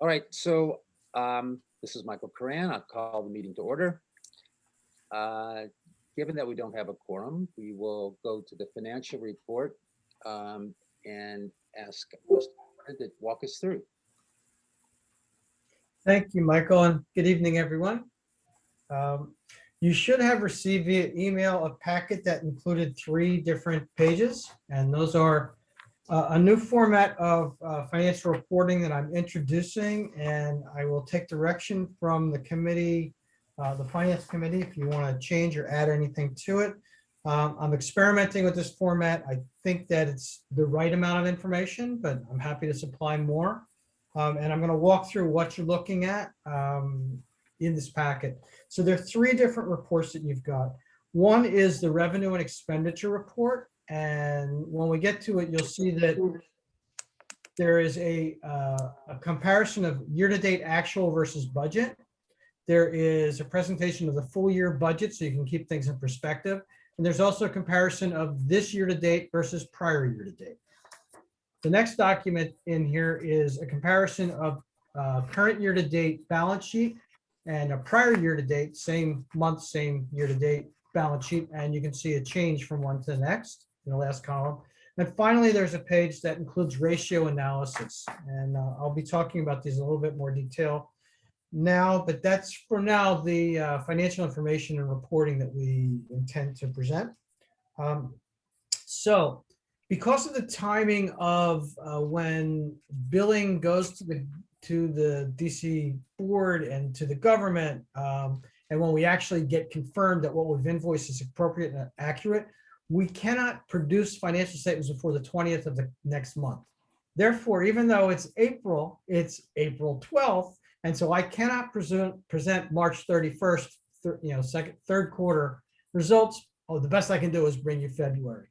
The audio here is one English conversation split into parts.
All right, so this is Michael Coran. I'll call the meeting to order. Given that we don't have a quorum, we will go to the financial report and ask Mr. Warner to walk us through. Thank you, Michael, and good evening, everyone. You should have received via email a packet that included 3 different pages, and those are a new format of financial reporting that I'm introducing, and I will take direction from the committee, the Finance Committee, if you want to change or add anything to it. I'm experimenting with this format. I think that it's the right amount of information, but I'm happy to supply more. And I'm going to walk through what you're looking at in this packet. So there are 3 different reports that you've got. One is the revenue and expenditure report. And when we get to it, you'll see that there is a comparison of year-to-date actual versus budget. There is a presentation of the full year budget so you can keep things in perspective. And there's also a comparison of this year-to-date versus prior year-to-date. The next document in here is a comparison of current year-to-date balance sheet and a prior year-to-date, same month, same year-to-date balance sheet. And you can see a change from one to the next in the last column. And finally, there's a page that includes ratio analysis. And I'll be talking about these in a little bit more detail now, but that's for now the financial information and reporting that we intend to present. So because of the timing of when billing goes to the DC board and to the government, and when we actually get confirmed that what we've invoiced is appropriate and accurate, we cannot produce financial statements before the 20th of the next month. Therefore, even though it's April 12th, and so I cannot present March 31st, third quarter results. Oh, the best I can do is bring you February.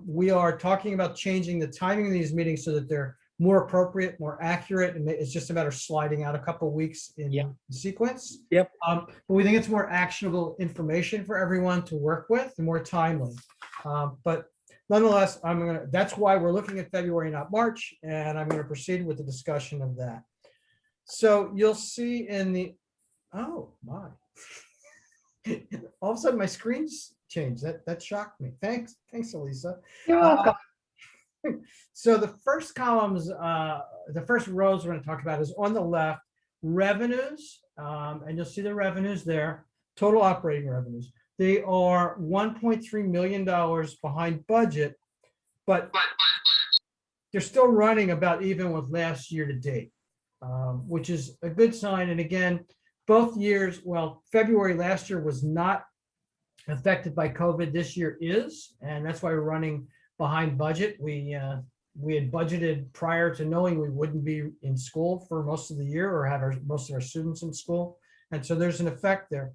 We are talking about changing the timing of these meetings so that they're more appropriate, more accurate, and it's just a matter of sliding out a couple of weeks in sequence. Yep. But we think it's more actionable information for everyone to work with and more timely. But nonetheless, that's why we're looking at February, not March, and I'm going to proceed with the discussion of that. So you'll see in the, oh my, all of a sudden my screen's changed. That shocked me. Thanks, Elisa. You're welcome. So the first columns, the first rows we're going to talk about is on the left, revenues, and you'll see the revenues there, total operating revenues. They are $1.3 million behind budget, but they're still running about even with last year to date, which is a good sign. And again, both years, well, February last year was not affected by COVID. This year is, and that's why we're running behind budget. We had budgeted prior to knowing we wouldn't be in school for most of the year or have most of our students in school. And so there's an effect there.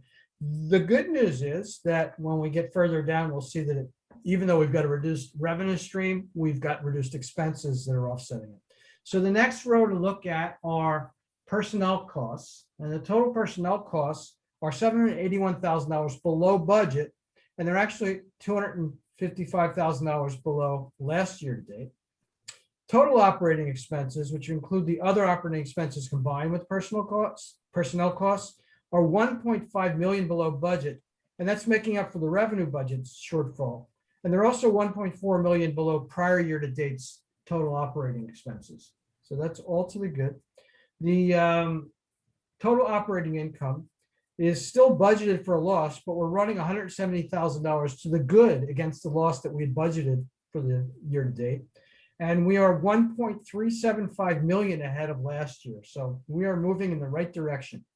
The good news is that when we get further down, we'll see that even though we've got a reduced revenue stream, we've got reduced expenses that are offsetting it. So the next row to look at are personnel costs, and the total personnel costs are $781,000 below budget, and they're actually $255,000 below last year to date. Total operating expenses, which include the other operating expenses combined with personnel costs, are $1.5 million below budget, and that's making up for the revenue budget shortfall. And they're also $1.4 million below prior year to date's total operating expenses. So that's all to the good. The total operating income is still budgeted for a loss, but we're running $170,000 to the good against the loss that we had budgeted for the year to date. And we are $1.375 million ahead of last year. So we are moving in the right direction.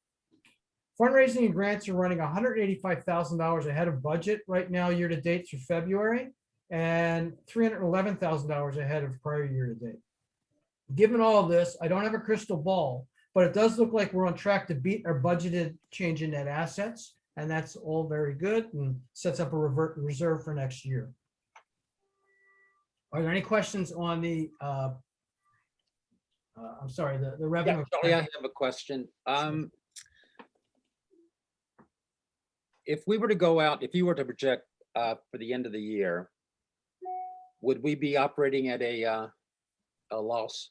Fundraising and grants are running $185,000 ahead of budget right now, year to date through February, and $311,000 ahead of prior year to date. Given all of this, I don't have a crystal ball, but it does look like we're on track to beat our budgeted change in net assets, and that's all very good and sets up a reserve for next year. Are there any questions on the, I'm sorry, the revenue? Yeah, Charlie, I have a question. If we were to go out, if you were to project for the end of the year, would we be operating at a loss?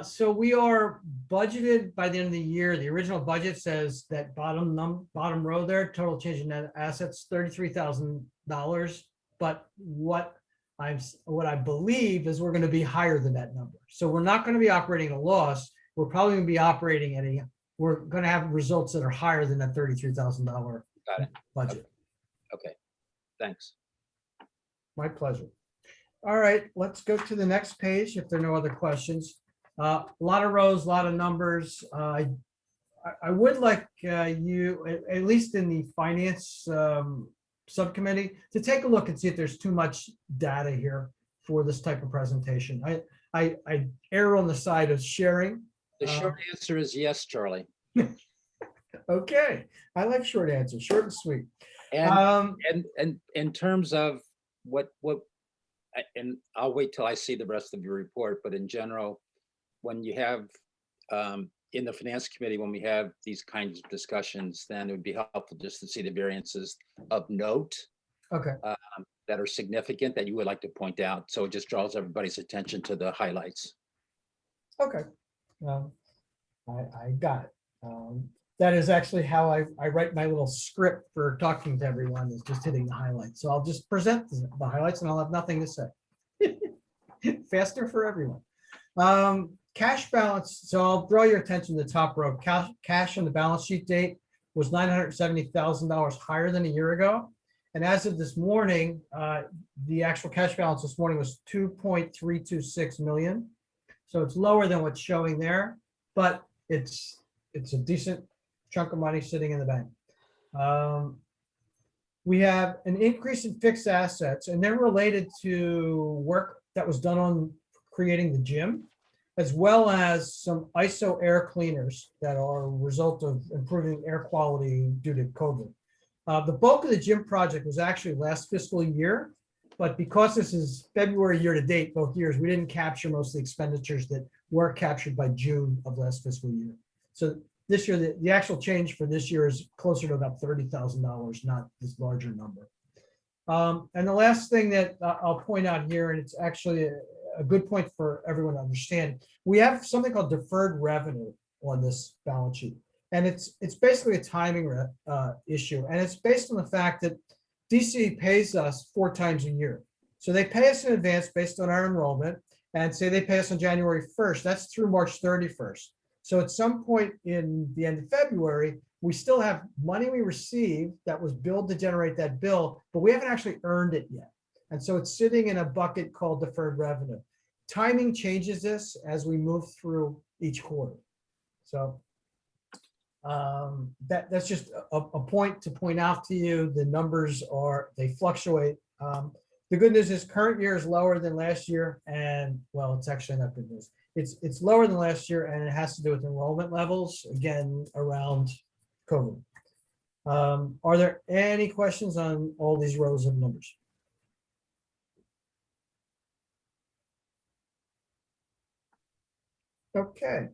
So we are budgeted by the end of the year. The original budget says that bottom row there, total change in net assets, $33,000. But what I believe is we're going to be higher than that number. So we're not going to be operating at a loss. We're probably going to be operating at we're going to have results that are higher than that $33,000 Got it. budget. Okay, thanks. My pleasure. All right, let's go to the next page if there are no other questions. A lot of rows, a lot of numbers. I would like you, at least in the finance subcommittee, to take a look and see if there's too much data here for this type of presentation. I err on the side of sharing. The short answer is yes, Charlie. Okay, I like short answers, short and sweet. And in terms of what, and I'll wait till I see the rest of your report, but in general, when you have, in the finance committee, when we have these kinds of discussions, then it would be helpful just to see the variances of note. Okay. That are significant that you would like to point out. So it just draws everybody's attention to the highlights. Okay. I got it. That is actually how I write my little script for talking to everyone, is just hitting the highlights. So I'll just present the highlights and I'll have nothing to say. Faster for everyone. Cash balance. So I'll draw your attention to the top row. Cash on the balance sheet date was $970,000 higher than a year ago. And as of this morning, the actual cash balance this morning was 2.326 million. So it's lower than what's showing there, but it's a decent chunk of money sitting in the bank. We have an increase in fixed assets, and they're related to work that was done on creating the gym, as well as some ISO air cleaners that are a result of improving air quality due to COVID. The bulk of the gym project was actually last fiscal year, but because this is February year to date, both years, we didn't capture most of the expenditures that were captured by June of last fiscal year. So this year, the actual change for this year is closer to about $30,000, not this larger number. And the last thing that I'll point out here, and it's actually a good point for everyone to understand, we have something called deferred revenue on this balance sheet. And it's basically a timing issue. And it's based on the fact that DC pays us 4 times a year. So they pay us in advance based on our enrollment, and say they pay us on January 1st. That's through March 31st. So at some point in the end of February, we still have money we received that was billed to generate that bill, but we haven't actually earned it yet. And so it's sitting in a bucket called deferred revenue. Timing changes this as we move through each quarter. So that's just a point to point out to you. The numbers they fluctuate. The good news is current year is lower than last year, and well, it's actually not good news. It's lower than last year, and it has to do with enrollment levels, again, around COVID. Are there any questions on all these rows of numbers? Okay.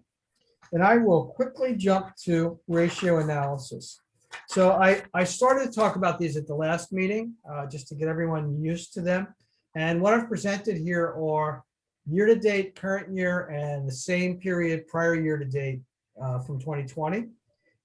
And I will quickly jump to ratio analysis. So I started to talk about these at the last meeting, just to get everyone used to them. And what I've presented here are year-to-date, current year, and the same period prior year-to-date from 2020.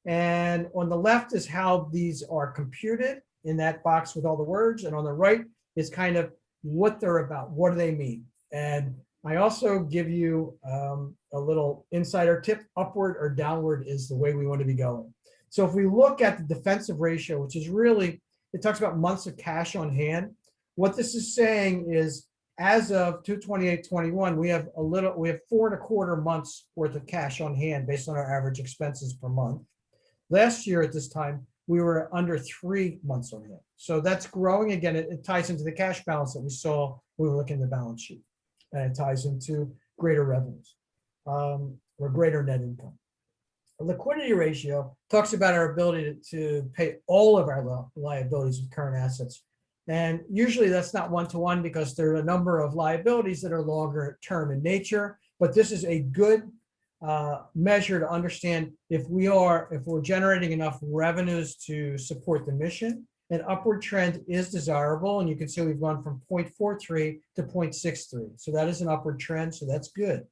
And on the left is how these are computed in that box with all the words. And on the right is kind of what they're about. What do they mean? And I also give you a little insider tip. Upward or downward is the way we want to be going. So if we look at the defensive ratio, which is really, it talks about months of cash on hand. What this is saying is, as of 2/28/21, we have 4.25 months worth of cash on hand based on our average expenses per month. Last year at this time, we were under 3 months on hand. So that's growing again. It ties into the cash balance that we saw when we were looking at the balance sheet. And it ties into greater revenues or greater net income. A liquidity ratio talks about our ability to pay all of our liabilities with current assets. And usually that's not one-to-one because there are a number of liabilities that are longer term in nature, but this is a good measure to understand if we're generating enough revenues to support the mission. An upward trend is desirable, and you can see we've gone from 0.43 to 0.63. So that is an upward trend, so that's good.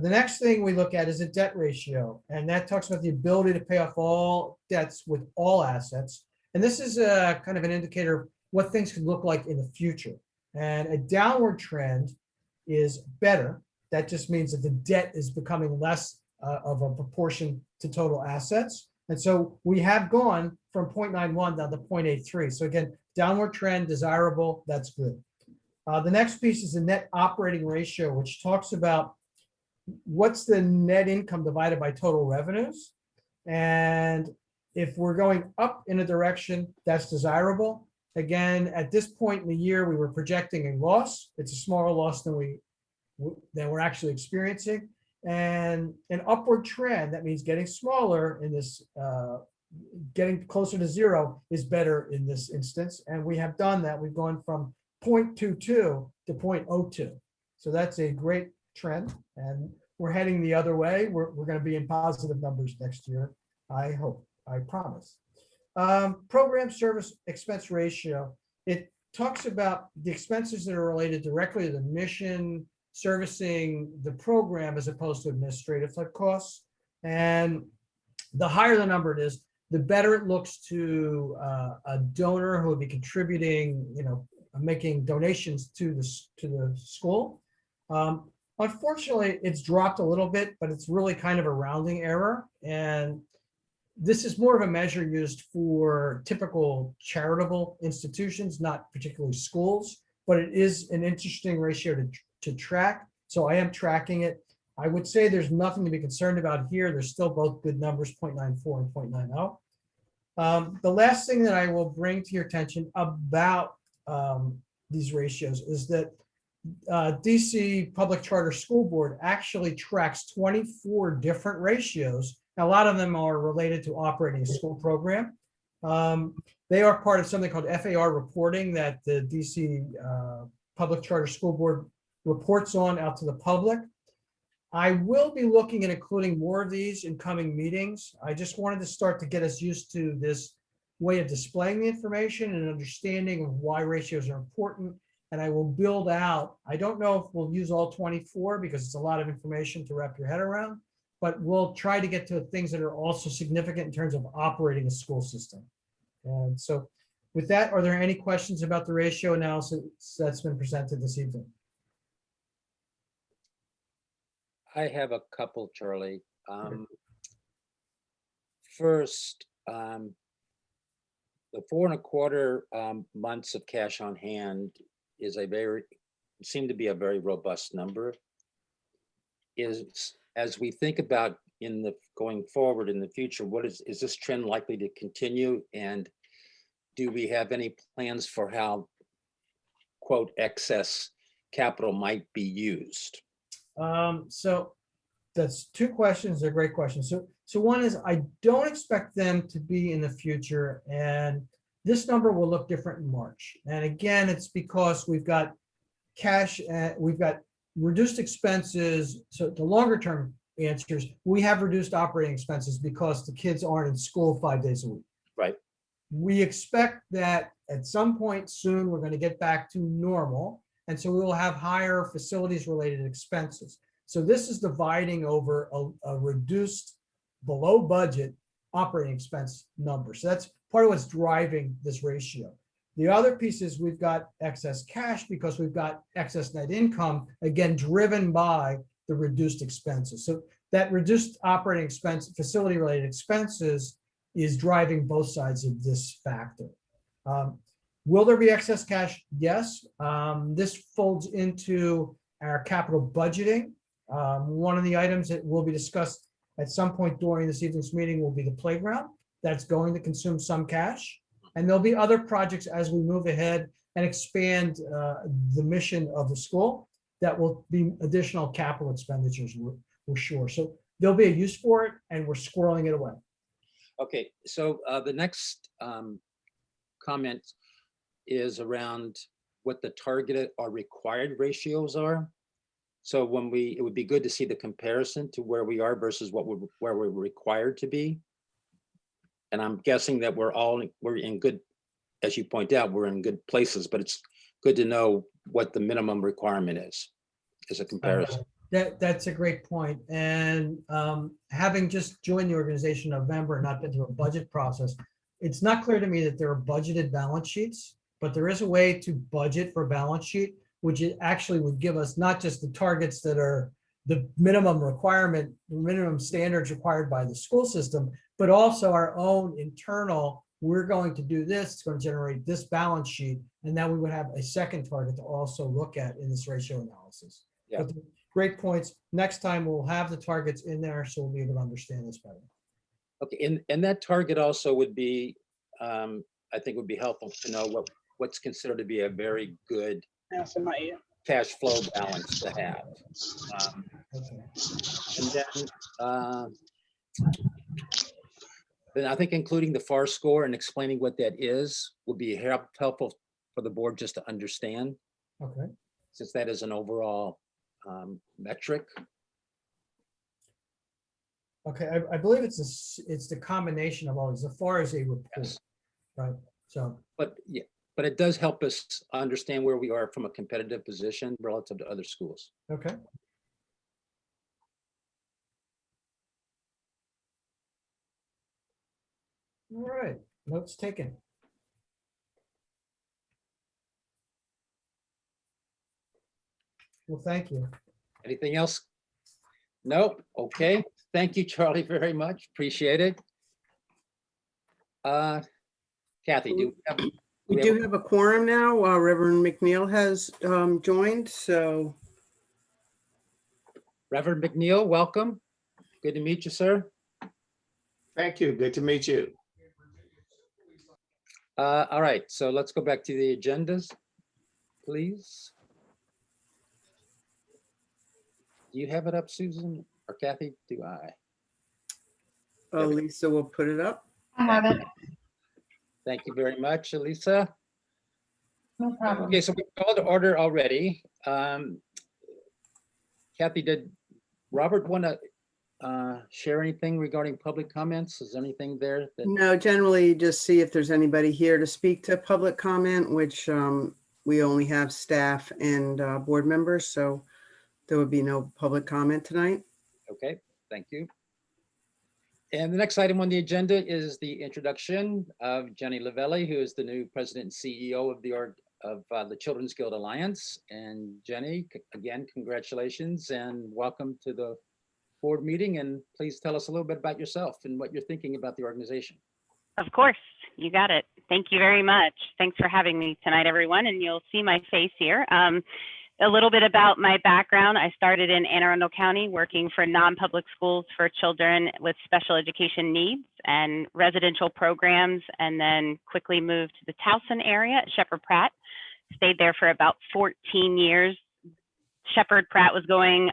The next thing we look at is a debt ratio, and that talks about the ability to pay off all debts with all assets. And this is a kind of an indicator of what things could look like in the future. And a downward trend is better. That just means that the debt is becoming less of a proportion to total assets. And so we have gone from 0.91 down to 0.83. So again, downward trend, desirable, that's good. The next piece is the net operating ratio, which talks about what's the net income divided by total revenues. And if we're going up in a direction, that's desirable. Again, at this point in the year, we were projecting a loss. It's a smaller loss than we're actually experiencing. And an upward trend, that means getting smaller in this, getting closer to zero is better in this instance. And we have done that. We've gone from 0.22 to 0.02. So that's a great trend. And we're heading the other way. We're going to be in positive numbers next year. I hope, I promise. Program service expense ratio. It talks about the expenses that are related directly to the mission, servicing the program, as opposed to administrative type costs. And the higher the number it is, the better it looks to a donor who would be contributing, making donations to the school. Unfortunately, it's dropped a little bit, but it's really kind of a rounding error. And this is more of a measure used for typical charitable institutions, not particularly schools, but it is an interesting ratio to track. So I am tracking it. I would say there's nothing to be concerned about here. There's still both good numbers, 0.94 and 0.90. The last thing that I will bring to your attention about these ratios is that DC Public Charter School Board actually tracks 24 different ratios. Now, a lot of them are related to operating a school program. They are part of something called FAR reporting that the DC Public Charter School Board reports on out to the public. I will be looking at including more of these in coming meetings. I just wanted to start to get us used to this way of displaying the information and understanding of why ratios are important. And I will build out, I don't know if we'll use all 24 because it's a lot of information to wrap your head around, but we'll try to get to things that are also significant in terms of operating a school system. And so with that, are there any questions about the ratio analysis that's been presented this evening? I have a couple, Charlie. First, the 4.25 months of cash on hand is seem to be a very robust number. As we think about going forward in the future, is this trend likely to continue? And do we have any plans for how, quote, excess capital might be used? So that's two questions. They're great questions. So one is, I don't expect them to be in the future, and this number will look different in March. And again, it's because we've got cash, we've got reduced expenses. So the longer term answers, we have reduced operating expenses because the kids aren't in school 5 days a week. Right. We expect that at some point soon, we're going to get back to normal. And so we will have higher facilities related expenses. So this is dividing over a reduced below budget operating expense number. So that's part of what's driving this ratio. The other piece is we've got excess cash because we've got excess net income, again, driven by the reduced expenses. So that reduced operating expense, facility related expenses is driving both sides of this factor. Will there be excess cash? Yes. This folds into our capital budgeting. One of the items that will be discussed at some point during this evening's meeting will be the playground. That's going to consume some cash. And there'll be other projects as we move ahead and expand the mission of the school that will be additional capital expenditures, we're sure. So there'll be a use for it, and we're squirreling it away. Okay, so the next comment is around what the targeted or required ratios are. So it would be good to see the comparison to where we are versus where we're required to be. And I'm guessing that we're in good, as you point out, we're in good places, but it's good to know what the minimum requirement is as a comparison. That's a great point. And having just joined the organization in November and not been through a budget process, it's not clear to me that there are budgeted balance sheets, but there is a way to budget for balance sheet, which it actually would give us not just the targets that are the minimum requirement, minimum standards required by the school system, but also our own internal, we're going to do this, it's going to generate this balance sheet, and then we would have a second target to also look at in this ratio analysis. Yeah. But great points. Next time we'll have the targets in there, so we'll be able to understand this better. Okay, and that target also would be, I think would be helpful to know what's considered to be a very good cash flow balance to have. Okay. And then I think including the FAR score and explaining what that is would be helpful for the board just to understand, Okay. since that is an overall metric. Okay. I believe it's the combination of all these. The FAR is a report, Yes. right? So, But yeah, but it does help us understand where we are from a competitive position relative to other schools. okay. All right. Notes taken. Well, thank you. Anything else? Nope. Okay. Thank you, Charlie, very much. Appreciate it. Kathy, We do have a quorum now. Reverend McNeil has joined, so Reverend McNeil, welcome. Good to meet you, sir. Thank you. Good to meet you. All right, so let's go back to the agendas, please. Do you have it up, Susan, or Kathy? Do I? Lisa will put it up. I have it. Thank you very much, Elisa. No problem. Okay, so we called to order already. Kathy, did Robert want to share anything regarding public comments? Is there anything there that? No, generally just see if there's anybody here to speak to public comment, which we only have staff and board members, so there would be no public comment tonight. Okay, thank you. And the next item on the agenda is the introduction of Jenny Lavelli, who is the new president and CEO of the Children's Guild Alliance. And Jenny, again, congratulations and welcome to the board meeting. And please tell us a little bit about yourself and what you're thinking about the organization. Of course, you got it. Thank you very much. Thanks for having me tonight, everyone. And you'll see my face here. A little bit about my background. I started in Anne Arundel County working for non-public schools for children with special education needs and residential programs, and then quickly moved to the Towson area at Shepherd Pratt. Stayed there for about 14 years. Shepherd Pratt was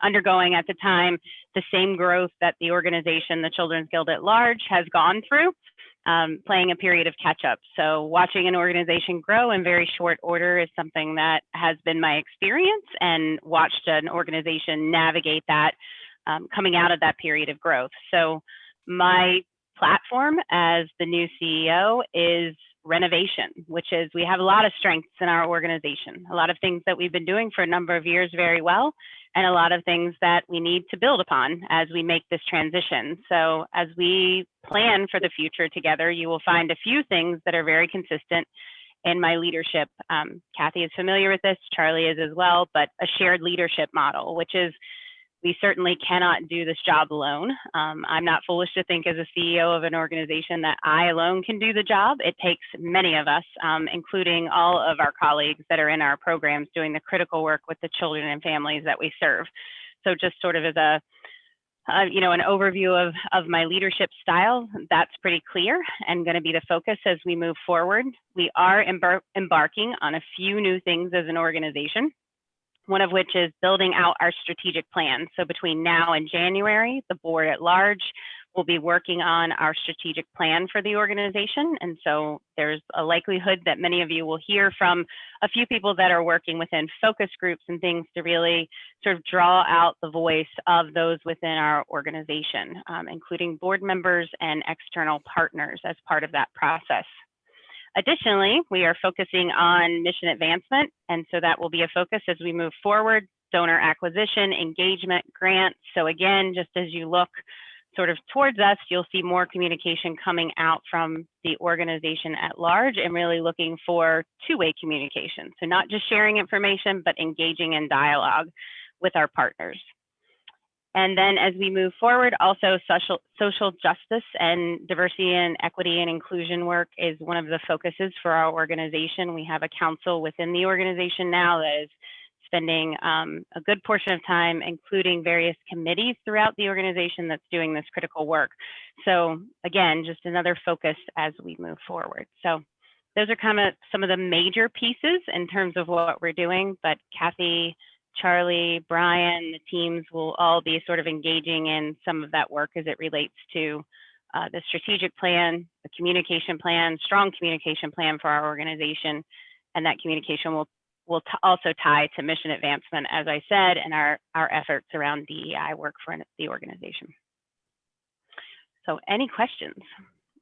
undergoing at the time the same growth that the organization, the Children's Guild at large, has gone through. Playing a period of catch up. So watching an organization grow in very short order is something that has been my experience, and watched an organization navigate that coming out of that period of growth. So my platform as the new CEO is renovation, which is we have a lot of strengths in our organization, a lot of things that we've been doing for a number of years very well, and a lot of things that we need to build upon as we make this transition. So as we plan for the future together, you will find a few things that are very consistent in my leadership. Kathy is familiar with this, Charlie is as well, but a shared leadership model, which is we certainly cannot do this job alone. I'm not foolish to think as a CEO of an organization that I alone can do the job. It takes many of us, including all of our colleagues that are in our programs doing the critical work with the children and families that we serve. So just sort of as a, an overview of my leadership style, that's pretty clear and going to be the focus as we move forward. We are embarking on a few new things as an organization, one of which is building out our strategic plan. So between now and January, the board at large will be working on our strategic plan for the organization. And so there's a likelihood that many of you will hear from a few people that are working within focus groups and things to really sort of draw out the voice of those within our organization, including board members and external partners as part of that process. Additionally, we are focusing on mission advancement, and so that will be a focus as we move forward, donor acquisition, engagement, grants. So again, just as you look sort of towards us, you'll see more communication coming out from the organization at large and really looking for two-way communication. So not just sharing information, but engaging in dialogue with our partners. And then as we move forward, also social justice and diversity and equity and inclusion work is one of the focuses for our organization. We have a council within the organization now that is spending a good portion of time, including various committees throughout the organization that's doing this critical work. So again, just another focus as we move forward. So those are kind of some of the major pieces in terms of what we're doing, but Kathy, Charlie, Brian, the teams will all be sort of engaging in some of that work as it relates to the strategic plan, the communication plan, strong communication plan for our organization, and that communication will also tie to mission advancement, as I said, and our efforts around DEI work for the organization. So any questions?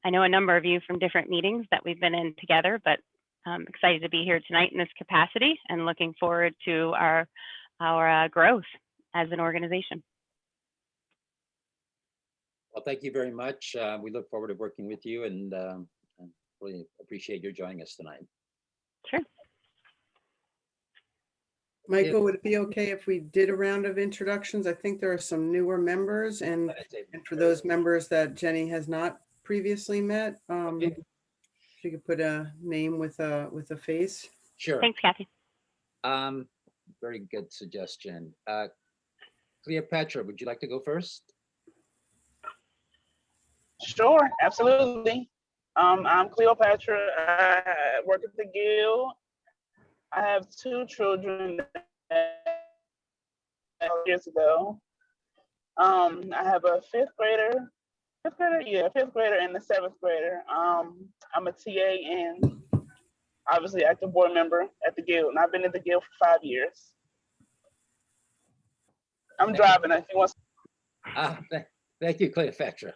I know a number of you from different meetings that we've been in together, but I'm excited to be here tonight in this capacity and looking forward to our growth as an organization. Well, thank you very much. We look forward to working with you and really appreciate your joining us tonight. Sure. Michael, would it be okay if we did a round of introductions? I think there are some newer members, and for those members that Jenny has not previously met, if you could put a name with a face. Sure. Thanks, Kathy. Very good suggestion. Cleopatra, would you like to go first? Sure, absolutely. I'm Cleopatra. I work at the Guild. I have two children years ago. I have a fifth grader and a seventh grader. I'm a TA and obviously active board member at the Guild, and I've been at the Guild for 5 years. I'm driving. If you want. Thank you, Cleopatra.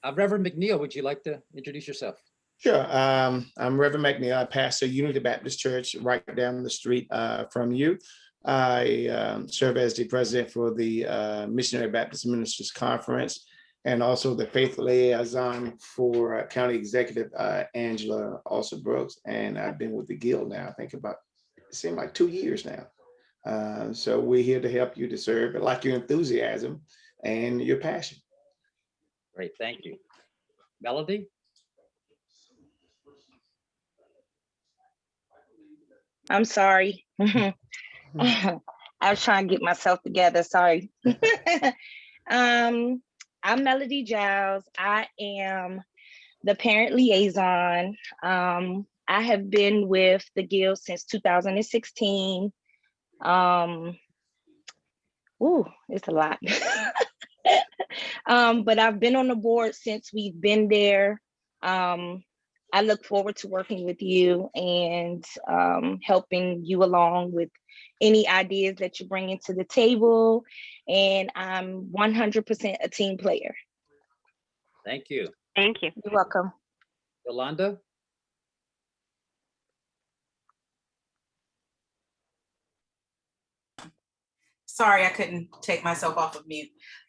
Reverend McNeil, would you like to introduce yourself? Sure. I'm Reverend McNeil. I pastor Unity Baptist Church right down the street from you. I serve as the president for the Missionary Baptist Ministers Conference and also the faith liaison for County Executive Angela also Brooks. And I've been with the Guild now, I think it seemed like 2 years now. So we're here to help you to serve, but like your enthusiasm and your passion. Great, thank you. Melody? I'm sorry. I was trying to get myself together. Sorry. I'm Melody Giles. I am the parent liaison. I have been with the Guild since 2016. It's a lot. But I've been on the board since we've been there. I look forward to working with you and helping you along with any ideas that you bring into the table. And I'm 100% a team player. Thank you. Thank you. You're welcome. Yolanda? Sorry, I couldn't take myself off of mute.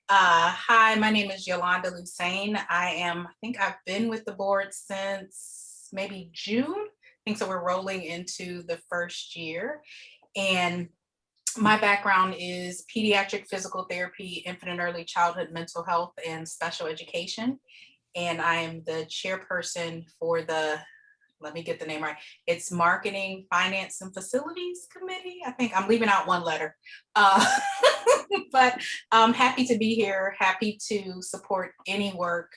Hi, my name is Yolanda Lucane. I think I've been with the board since maybe June. I think so we're rolling into the first year. And my background is pediatric physical therapy, infant and early childhood mental health, and special education. And I am the chairperson for the, let me get the name right. It's Marketing, Finance, and Facilities Committee. I think I'm leaving out one letter. But I'm happy to be here, happy to support any work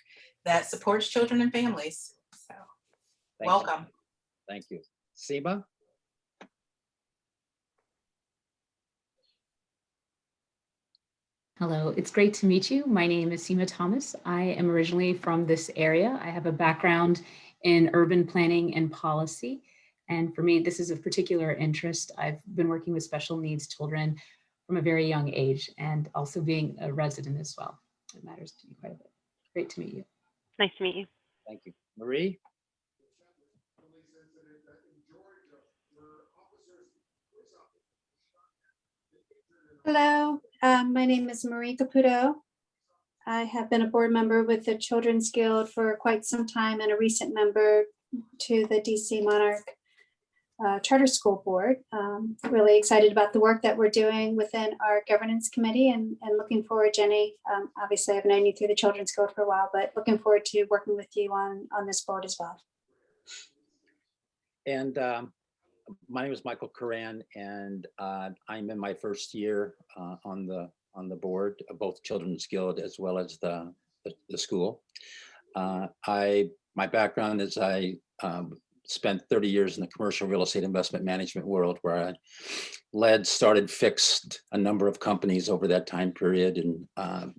that supports children and families. So welcome. Thank you. Seema? Hello, it's great to meet you. My name is Seema Thomas. I am originally from this area. I have a background in urban planning and policy. And for me, this is of particular interest. I've been working with special needs children from a very young age and also being a resident as well. It matters to me quite a bit. Great to meet you. Nice to meet you. Thank you. Marie? Hello, my name is Marie Caputo. I have been a board member with the Children's Guild for quite some time and a recent member to the DC Monarch Charter School Board. Really excited about the work that we're doing within our governance committee and looking forward, Jenny. Obviously, I've known you through the Children's Guild for a while, but looking forward to working with you on this board as well. And my name is Michael Curran, and I'm in my first year on the board of both Children's Guild as well as the school. My background is I spent 30 years in the commercial real estate investment management world, where I started, fixed a number of companies over that time period. And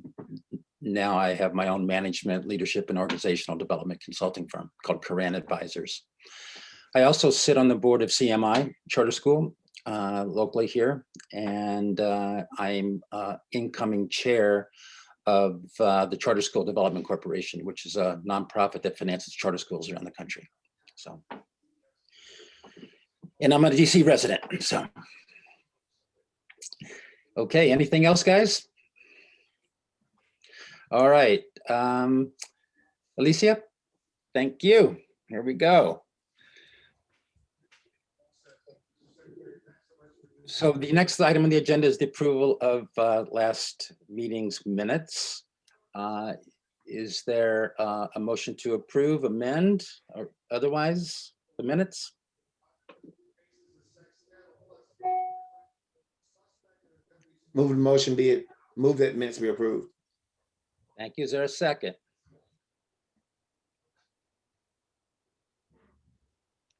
now I have my own management, leadership, and organizational development consulting firm called Curran Advisors. I also sit on the board of CMI Charter School locally here, and I'm incoming chair of the Charter School Development Corporation, which is a nonprofit that finances charter schools around the country. So, and I'm a DC resident, so. Okay, anything else, guys? All right, Alicia, thank you. Here we go. So the next item on the agenda is the approval of last meeting's minutes. Is there a motion to approve, amend, or otherwise the minutes? Move the motion move that minutes be approved. Thank you. Is there a second?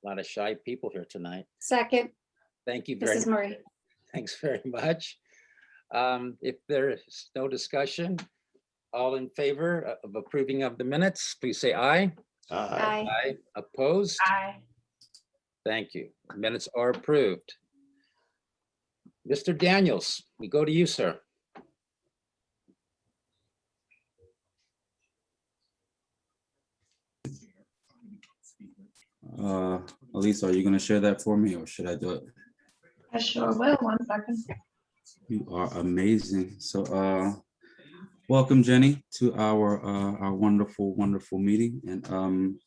A lot of shy people here tonight. Second, Thank you very this is much. Marie. Thanks very much. If there is no discussion, all in favor of approving of the minutes, please say aye. Aye. Aye. Opposed? Aye. Thank you. Minutes are approved. Mr. Daniels, we go to you, sir. Elise, are you going to share that for me, or should I do it? I sure will. 1 second. You are amazing. So welcome, Jenny, to our wonderful, wonderful meeting. And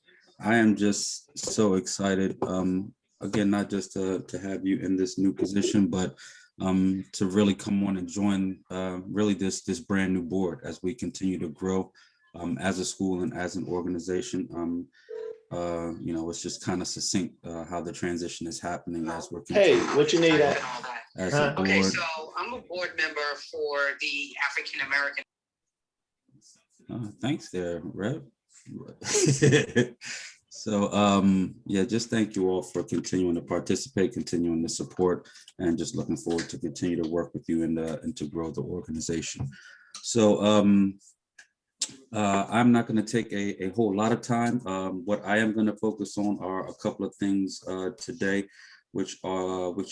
I am just so excited, again, not just to have you in this new position, but to really come on and join really this brand new board as we continue to grow as a school and as an organization. You know, it's just kind of succinct how the transition is happening as we're. Hey, what you need? As a board. Okay, so I'm a board member for the African American. Thanks there, Rep. So yeah, just thank you all for continuing to participate, continuing to support, and just looking forward to continue to work with you and to grow the organization. So I'm not going to take a whole lot of time. What I am going to focus on are a couple of things today, which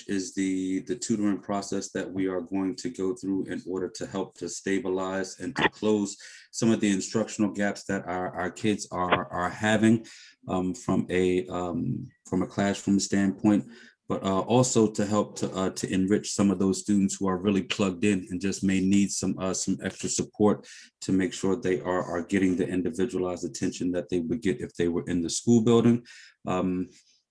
is the tutoring process that we are going to go through in order to help to stabilize and to close some of the instructional gaps that our kids are having from a classroom standpoint, but also to help to enrich some of those students who are really plugged in and just may need some extra support to make sure they are getting the individualized attention that they would get if they were in the school building.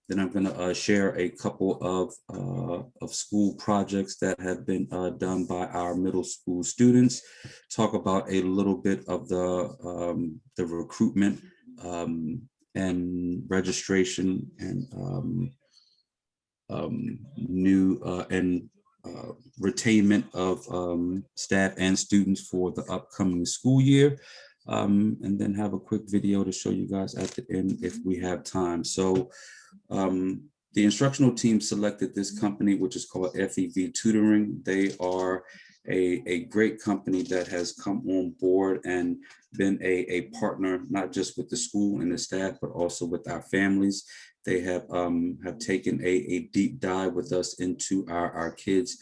Then I'm going to share a couple of school projects that have been done by our middle school students, talk about a little bit of the recruitment and registration and new and retainment of staff and students for the upcoming school year. And then have a quick video to show you guys at the end if we have time. So the instructional team selected this company, which is called FEV Tutoring. They are a great company that has come on board and been a partner, not just with the school and the staff, but also with our families. They have taken a deep dive with us into our kids'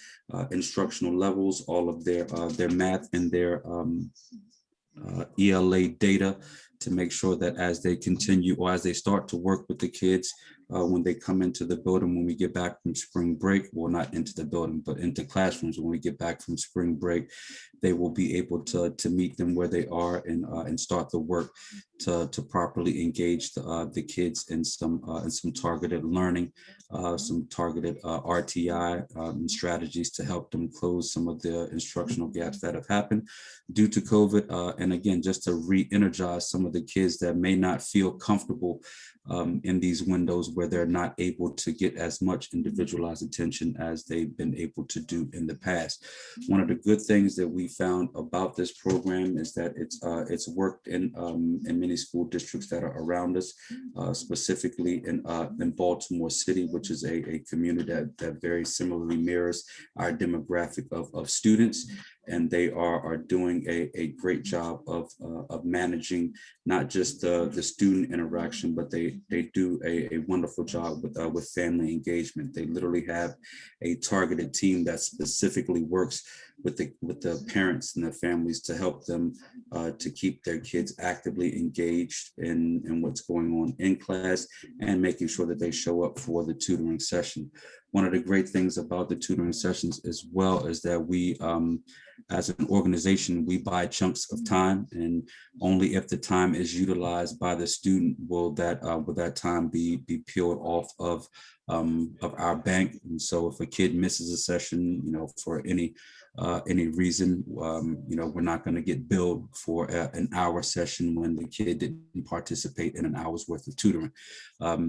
instructional levels, all of their math and their ELA data to make sure that as they continue or as they start to work with the kids, when they come into the building, when we get back from spring break, well, not into the building, but into classrooms, when we get back from spring break, they will be able to meet them where they are and start the work to properly engage the kids in some targeted learning, some targeted RTI strategies to help them close some of the instructional gaps that have happened due to COVID. And again, just to re-energize some of the kids that may not feel comfortable in these windows where they're not able to get as much individualized attention as they've been able to do in the past. One of the good things that we found about this program is that it's worked in many school districts that are around us, specifically in Baltimore City, which is a community that very similarly mirrors our demographic of students. And they are doing a great job of managing not just the student interaction, but they do a wonderful job with family engagement. They literally have a targeted team that specifically works with the parents and the families to help them to keep their kids actively engaged in what's going on in class and making sure that they show up for the tutoring session. One of the great things about the tutoring sessions as well is that we, as an organization, we buy chunks of time, and only if the time is utilized by the student will that time be peeled off of our bank. And so if a kid misses a session, for any reason, we're not going to get billed for an hour session when the kid didn't participate in an hour's worth of tutoring.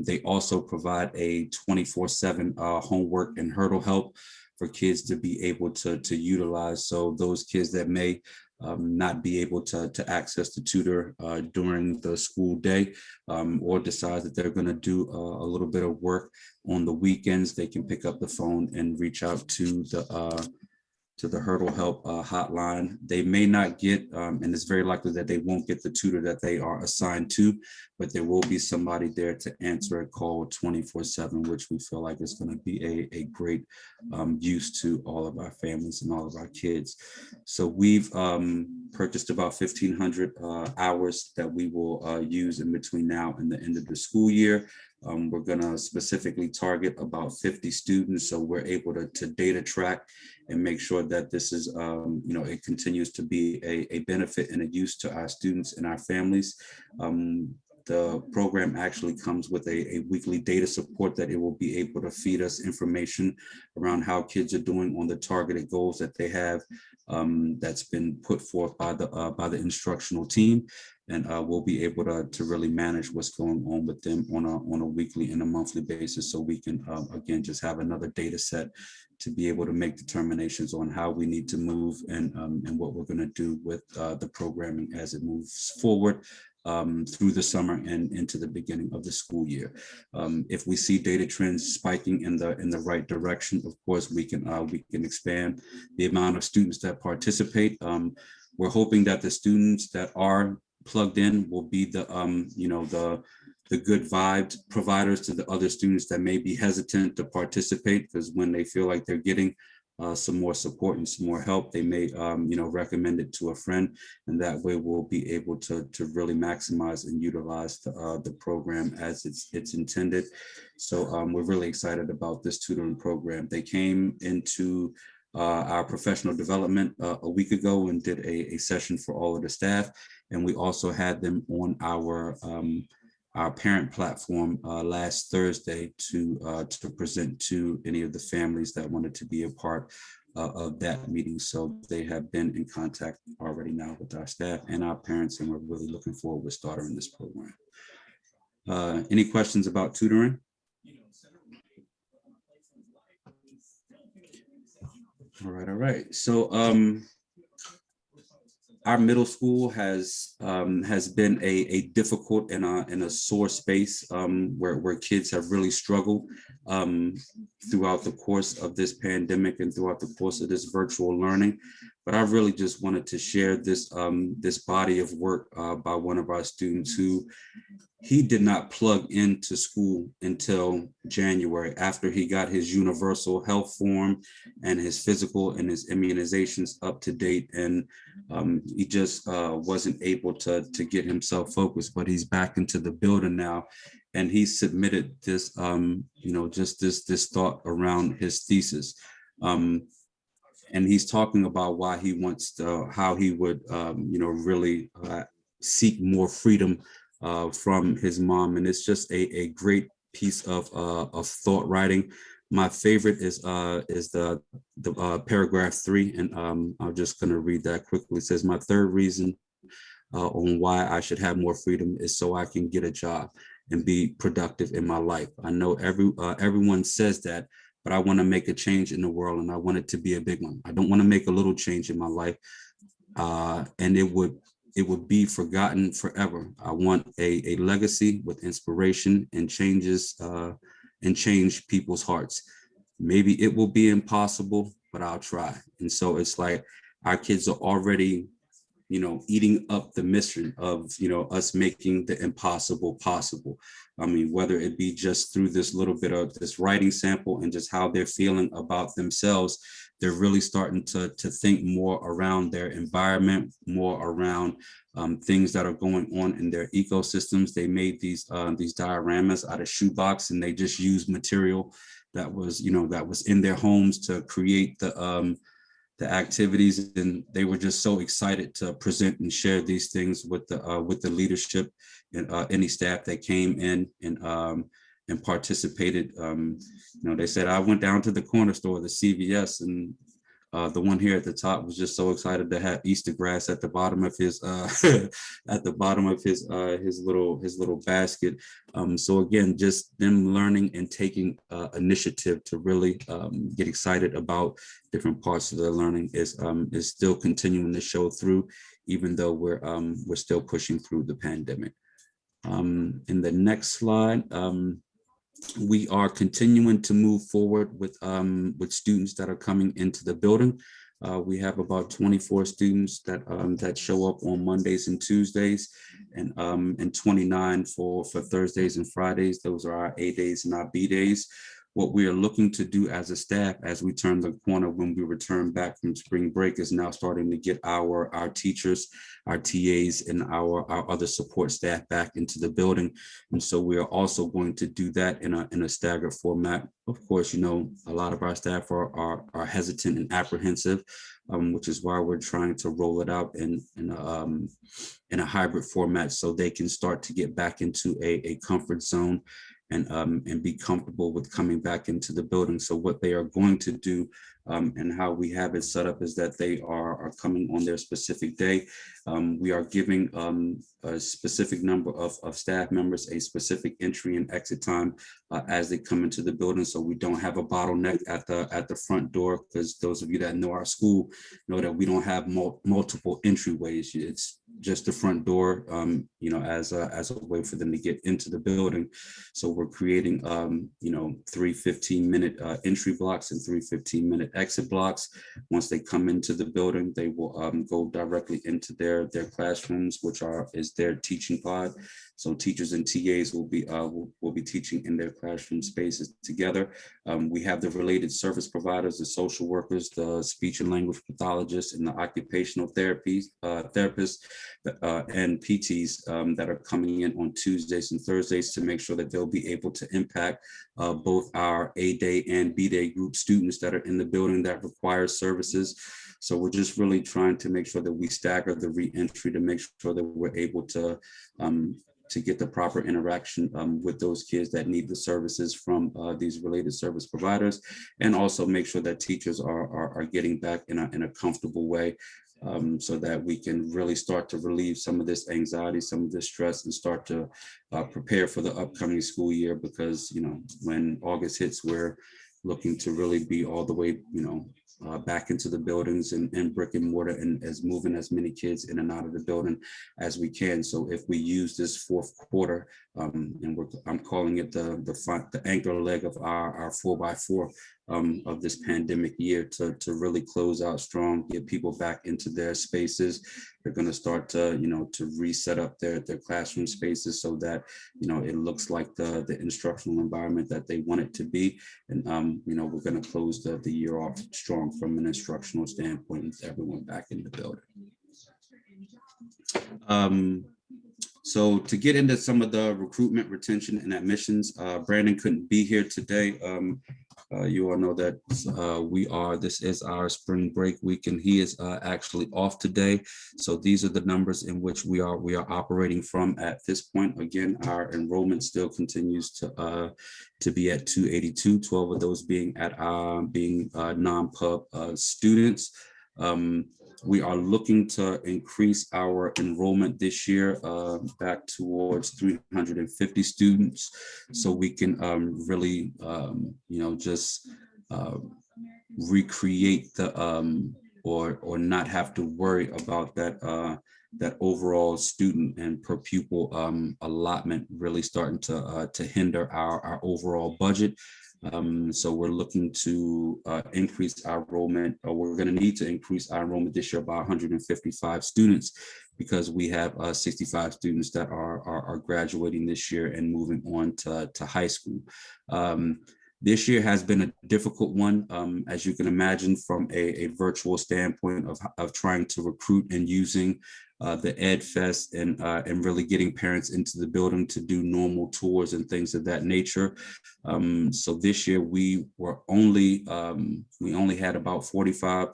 They also provide a 24/7 homework and hurdle help for kids to be able to utilize. So those kids that may not be able to access the tutor during the school day, or decide that they're going to do a little bit of work on the weekends, they can pick up the phone and reach out to the Hurdle Help hotline. They may not get, and it's very likely that they won't get the tutor that they are assigned to, but there will be somebody there to answer a call 24/7, which we feel like is going to be a great use to all of our families and all of our kids. So we've purchased about 1,500 hours that we will use in between now and the end of the school year. We're going to specifically target about 50 students, so we're able to data track and make sure that this is, it continues to be a benefit and a use to our students and our families. The program actually comes with a weekly data support that it will be able to feed us information around how kids are doing on the targeted goals that they have, that's been put forth by the instructional team. And we'll be able to really manage what's going on with them on a weekly and a monthly basis, so we can, again, just have another data set to be able to make determinations on how we need to move and what we're going to do with the programming as it moves forward through the summer and into the beginning of the school year. If we see data trends spiking in the right direction, of course, we can expand the amount of students that participate. We're hoping that the students that are plugged in will be the good vibes providers to the other students that may be hesitant to participate, because when they feel like they're getting some more support and some more help, they may recommend it to a friend, and that way we'll be able to really maximize and utilize the program as it's intended. So we're really excited about this tutoring program. They came into our professional development a week ago and did a session for all of the staff, and we also had them on our parent platform last Thursday to present to any of the families that wanted to be a part of that meeting. So they have been in contact already now with our staff and our parents, and we're really looking forward to starting this program. Any questions about tutoring? All right. So our middle school has been a difficult and a sore space where kids have really struggled throughout the course of this pandemic and throughout the course of this virtual learning. But I really just wanted to share this body of work by one of our students who he did not plug into school until January, after he got his universal health form and his physical and his immunizations up to date. And he just wasn't able to get himself focused, but he's back into the building now. And he submitted this, just this thought around his thesis. And he's talking about why he wants to, how he would, really seek more freedom from his mom. And it's just a great piece of thought writing. My favorite is the paragraph 3, and I'm just going to read that quickly. It says, my third reason on why I should have more freedom is so I can get a job and be productive in my life. I know everyone says that, but I want to make a change in the world, and I want it to be a big one. I don't want to make a little change in my life, and it would be forgotten forever. I want a legacy with inspiration and changes and change people's hearts. Maybe it will be impossible, but I'll try. And so it's like our kids are already, eating up the mission of, us making the impossible possible. I mean, whether it be just through this little bit of this writing sample and just how they're feeling about themselves, they're really starting to think more around their environment, more around things that are going on in their ecosystems. They made these dioramas out of shoebox, and they just used material that was in their homes to create the activities, and they were just so excited to present and share these things with the leadership and any staff that came in and participated. They said, I went down to the corner store, the CVS, and the one here at the top was just so excited to have Easter grass at the bottom of his his little basket. So again, just them learning and taking initiative to really get excited about different parts of their learning is still continuing to show through, even though we're still pushing through the pandemic. In the next slide, we are continuing to move forward with students that are coming into the building. We have about 24 students that show up on Mondays and Tuesdays, and 29 for Thursdays and Fridays. Those are our A days and our B days. What we are looking to do as a staff, as we turn the corner when we return back from spring break, is now starting to get our teachers, our TAs, and our other support staff back into the building. And so we are also going to do that in a staggered format. Of course, a lot of our staff are hesitant and apprehensive, which is why we're trying to roll it out in a hybrid format, so they can start to get back into a comfort zone and be comfortable with coming back into the building. So what they are going to do and how we have it set up is that they are coming on their specific day. We are giving a specific number of staff members a specific entry and exit time as they come into the building, so we don't have a bottleneck at the front door, because those of you that know our school know that we don't have multiple entryways. It's just the front door, as a way for them to get into the building. So we're creating 3 15-minute entry blocks and 3 15-minute exit blocks. Once they come into the building, they will go directly into their classrooms, which is their teaching pod. So teachers and TAs will be teaching in their classroom spaces together. We have the related service providers, the social workers, the speech and language pathologists, and the occupational therapists and PTs that are coming in on Tuesdays and Thursdays to make sure that they'll be able to impact both our A day and B day group students that are in the building that require services. So we're just really trying to make sure that we stagger the re-entry to make sure that we're able to get the proper interaction with those kids that need the services from these related service providers, and also make sure that teachers are getting back in a comfortable way, so that we can really start to relieve some of this anxiety, some of this stress, and start to prepare for the upcoming school year. Because, when August hits, we're looking to really be all the way, back into the buildings and brick and mortar, and as moving as many kids in and out of the building as we can. So if we use this fourth quarter, and I'm calling it the anchor leg of our 4x4 of this pandemic year to really close out strong, get people back into their spaces. They're going to start to, to reset up their classroom spaces so that, it looks like the instructional environment that they want it to be. And, we're going to close the year off strong from an instructional standpoint with everyone back in the building. So to get into some of the recruitment, retention, and admissions, Brandon couldn't be here today. You all know that this is our spring break week, and he is actually off today. So these are the numbers in which we are operating from at this point. Again, our enrollment still continues to be at 282, 12 of those being at non-pub students. We are looking to increase our enrollment this year back towards 350 students, so we can really, just recreate the or not have to worry about that overall student and per pupil allotment really starting to hinder our overall budget. So we're looking to increase our enrollment, or we're going to need to increase our enrollment this year by 155 students, because we have 65 students that are graduating this year and moving on to high school. This year has been a difficult one, as you can imagine, from a virtual standpoint of trying to recruit and using the Ed Fest and really getting parents into the building to do normal tours and things of that nature. So this year we only had about 45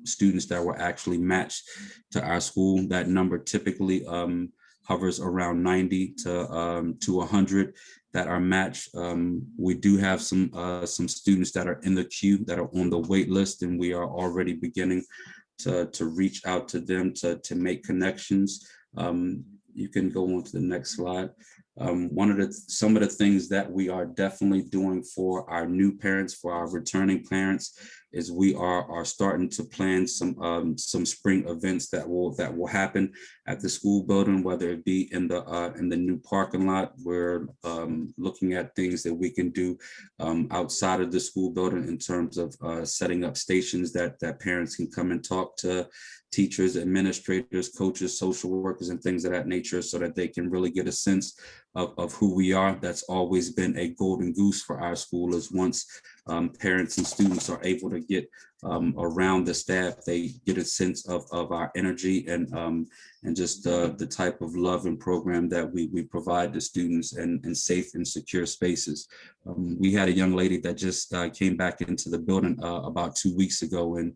students that were actually matched to our school. That number typically hovers around 90 to 100 that are matched. We do have some students that are in the queue that are on the wait list, and we are already beginning to reach out to them to make connections. You can go on to the next slide. Some of the things that we are definitely doing for our new parents, for our returning parents, is we are starting to plan some spring events that will happen at the school building, whether it be in the new parking lot. We're looking at things that we can do outside of the school building in terms of setting up stations that parents can come and talk to teachers, administrators, coaches, social workers, and things of that nature, so that they can really get a sense of who we are. That's always been a golden goose for our school, is once parents and students are able to get around the staff, they get a sense of our energy and just the type of love and program that we provide to students in safe and secure spaces. We had a young lady that just came back into the building about 2 weeks ago, and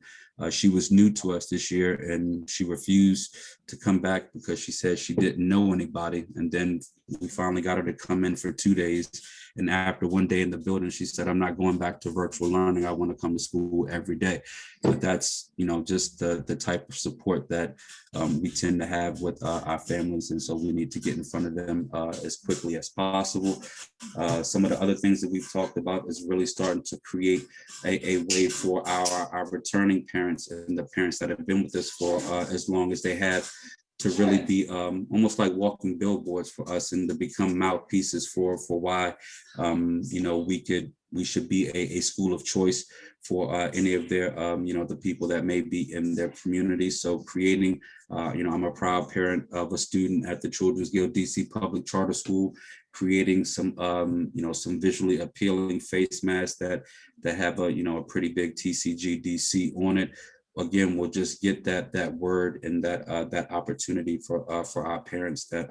she was new to us this year, and she refused to come back because she said she didn't know anybody. And then we finally got her to come in for 2 days. And after 1 day in the building, she said, "I'm not going back to virtual learning. I want to come to school every day." But that's, just the type of support that we tend to have with our families. And so we need to get in front of them as quickly as possible. Some of the other things that we've talked about is really starting to create a way for our returning parents and the parents that have been with us for as long as they have, to really be almost like walking billboards for us, and to become mouthpieces for why we should be a school of choice for any of their the people that may be in their community. So creating I'm a proud parent of a student at the Children's Guild DC Public Charter School, creating some some visually appealing face masks that have a pretty big TCG DC on it. Again, we'll just get that word and that opportunity for our parents that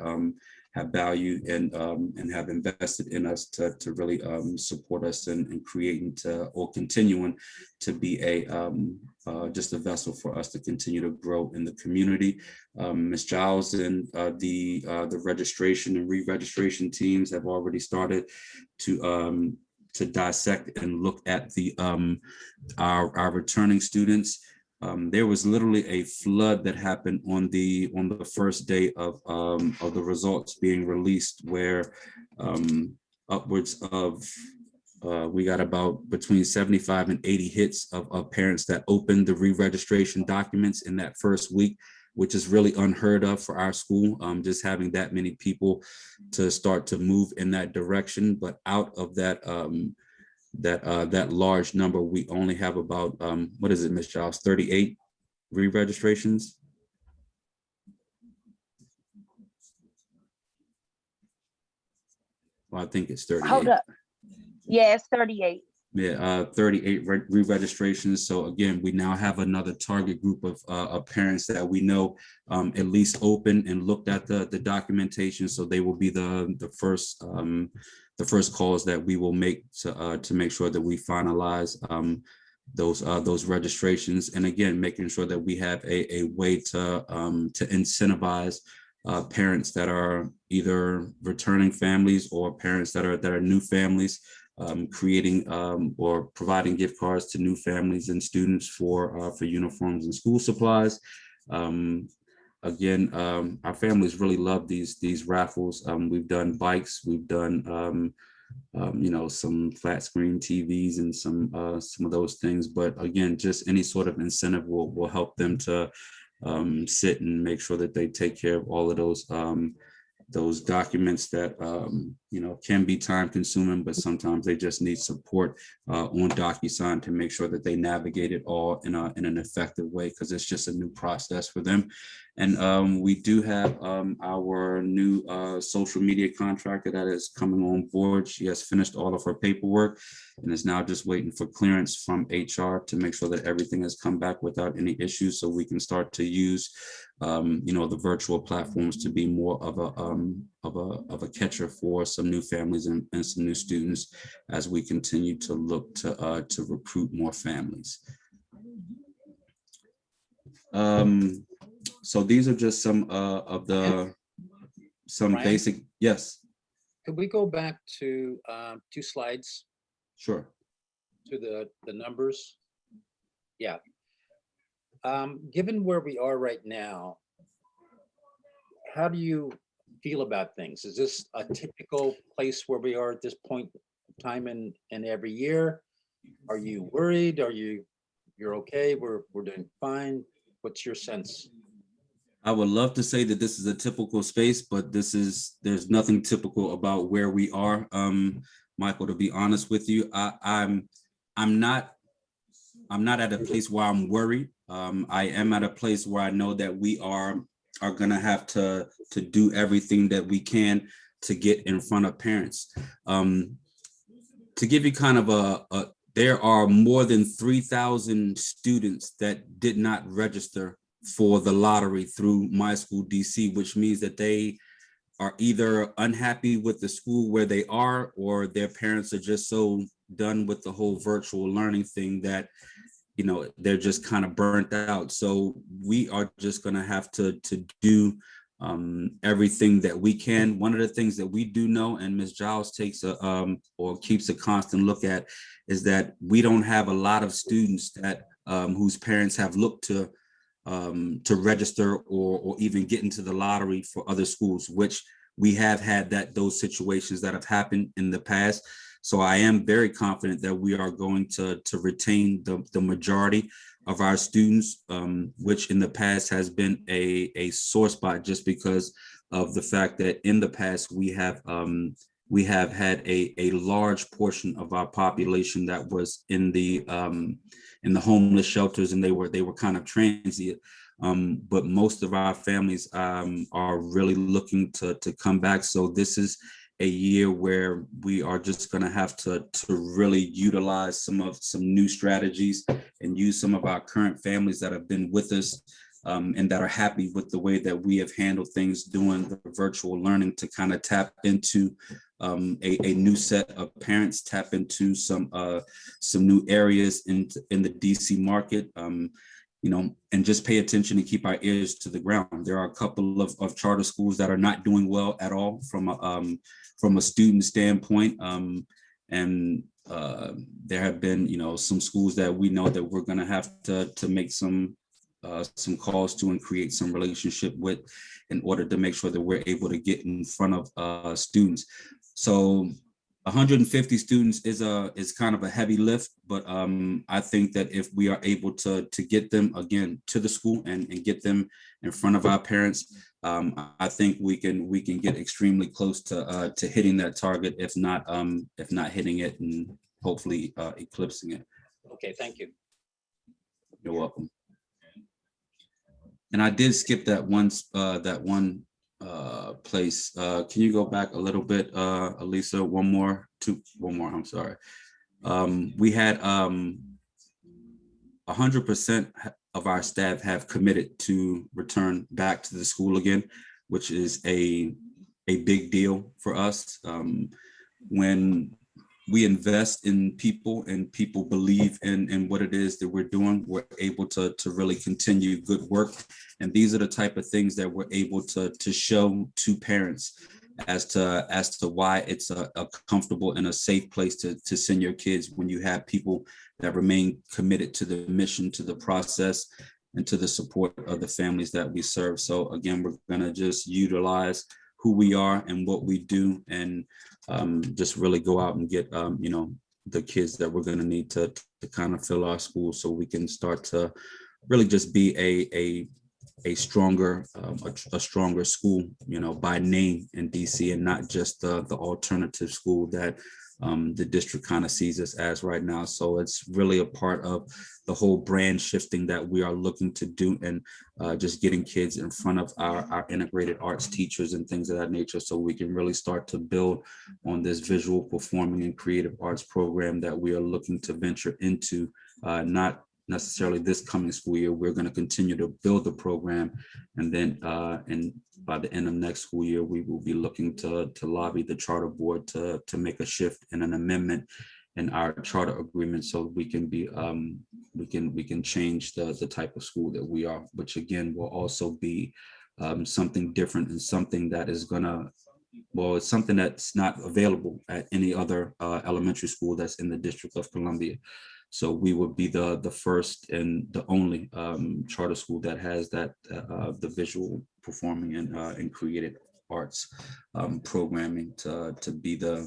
have value and have invested in us to really support us in creating or continuing to be just a vessel for us to continue to grow in the community. Ms. Giles and the registration and re-registration teams have already started to dissect and look at our returning students. There was literally a flood that happened on the first day of the results being released, where upwards of we got about between 75 and 80 hits of parents that opened the re-registration documents in that first week, which is really unheard of for our school, just having that many people to start to move in that direction. But out of that large number, we only have about, what is it, Ms. Giles, 38 re-registrations? Well, I think it's 38. Hold up. Yeah, it's 38. Yeah, 38 re-registrations. So again, we now have another target group of parents that we know at least opened and looked at the documentation. So they will be the first calls that we will make to make sure that we finalize those registrations. And again, making sure that we have a way to incentivize parents that are either returning families or parents that are new families, creating or providing gift cards to new families and students for uniforms and school supplies. Again, our families really love these raffles. We've done bikes, we've done some flat screen TVs and some of those things. But again, just any sort of incentive will help them to sit and make sure that they take care of all of those documents that can be time consuming, but sometimes they just need support on DocuSign to make sure that they navigate it all in an effective way, because it's just a new process for them. And we do have our new social media contractor that is coming on board. She has finished all of her paperwork and is now just waiting for clearance from HR to make sure that everything has come back without any issues, so we can start to use the virtual platforms to be more of a catcher for some new families and some new students as we continue to look to recruit more families. So these are just some of the Brian? basic. Yes. Could we go back to 2 slides Sure. to the numbers? Yeah. Given where we are right now, how do you feel about things? Is this a typical place where we are at this point in time in every year? Are you worried? You're okay? We're doing fine? What's your sense? I would love to say that this is a typical space, but there's nothing typical about where we are. Michael, to be honest with you, I'm not at a place where I'm worried. I am at a place where I know that we are gonna have to do everything that we can to get in front of parents. To give you kind of there are more than 3,000 students that did not register for the lottery through My School DC, which means that they are either unhappy with the school where they are, or their parents are just so done with the whole virtual learning thing that they're just kind of burnt out. So we are just going to have to do everything that we can. One of the things that we do know, and Ms. Giles takes or keeps a constant look at, is that we don't have a lot of students that whose parents have looked to register or even get into the lottery for other schools, which we have had those situations that have happened in the past. So I am very confident that we are going to retain the majority of our students, which in the past has been a sore spot, just because of the fact that in the past we have had a large portion of our population that was in the homeless shelters, and they were kind of transient. But most of our families are really looking to come back. So this is a year where we are just going to have to really utilize some new strategies and use some of our current families that have been with us and that are happy with the way that we have handled things doing the virtual learning, to kind of tap into a new set of parents, tap into some new areas in the DC market, and just pay attention and keep our ears to the ground. There are a couple of charter schools that are not doing well at all from a student standpoint. And there have been, some schools that we know that we're going to have to make some calls to and create some relationship with, in order to make sure that we're able to get in front of students. So 150 students is kind of a heavy lift, but I think that if we are able to get them again to the school and get them in front of our parents, I think we can get extremely close to hitting that target, if not hitting it. And hopefully eclipsing it. Okay, thank you. You're welcome. And I did skip that one place. Can you go back a little bit, Elisa? One more, I'm sorry. We had 100% of our staff have committed to return back to the school again, which is a big deal for us. When we invest in people and people believe in what it is that we're doing, we're able to really continue good work. And these are the type of things that we're able to show to parents as to why it's a comfortable and a safe place to send your kids when you have people that remain committed to the mission, to the process, and to the support of the families that we serve. So again, we're gonna just utilize who we are and what we do, and just really go out and get the kids that we're going to need to kind of fill our school, so we can start to really just be a stronger school, by name in DC, and not just the alternative school that the district kind of sees us as right now. So it's really a part of the whole brand shifting that we are looking to do, and just getting kids in front of our integrated arts teachers and things of that nature, so we can really start to build on this visual, performing, and creative arts program that we are looking to venture into, not necessarily this coming school year. We're going to continue to build the program, and then and by the end of next school year, we will be looking to lobby the charter board to make a shift and an amendment in our charter agreement, so we can be we can change the type of school that we are, which again will also be something different, and something that is gonna, well, it's something that's not available at any other elementary school that's in the District of Columbia. So we would be the first and the only charter school that has that the visual, performing, and creative arts programming to be the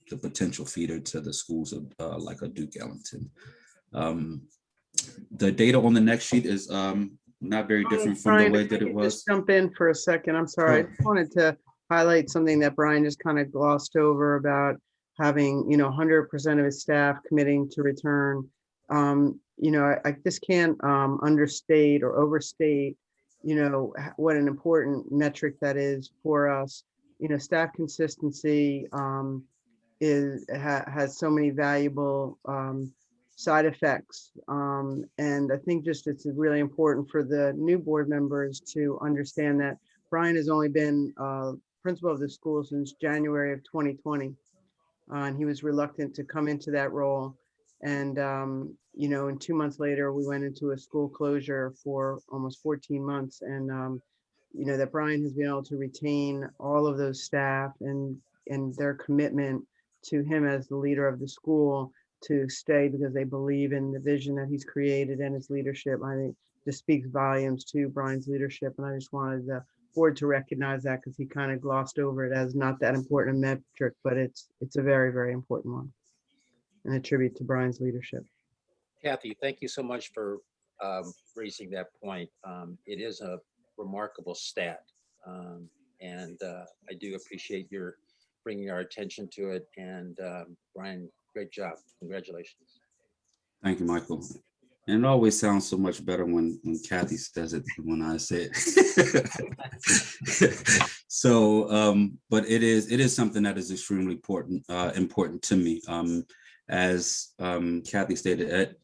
the potential feeder to the schools of like a Duke Ellington. The data on the next sheet is not very different from the way that it was. Just jump in for a second. I'm sorry. I just wanted to highlight something that Brian just kind of glossed over about having 100% of his staff committing to return. I just can't understate or overstate what an important metric that is for us. Staff consistency has so many valuable side effects, and I think just it's really important for the new board members to understand that Brian has only been principal of the school since January of 2020, and he was reluctant to come into that role. And and 2 months later, we went into a school closure for almost 14 months. And that Brian has been able to retain all of those staff and their commitment to him as the leader of the school to stay because they believe in the vision that he's created and his leadership. I think just speaks volumes to Brian's leadership. And I just wanted the board to recognize that, because he kind of glossed over it as not that important a metric, but it's a very, very important one, and a tribute to Brian's leadership. Kathy, thank you so much for raising that point. It is a remarkable stat, and I do appreciate your bringing our attention to it. And Brian, great job. Congratulations. Thank you, Michael. And it always sounds so much better when Kathy says it than when I say it. So, but it is something that is extremely important to me. As Kathy stated,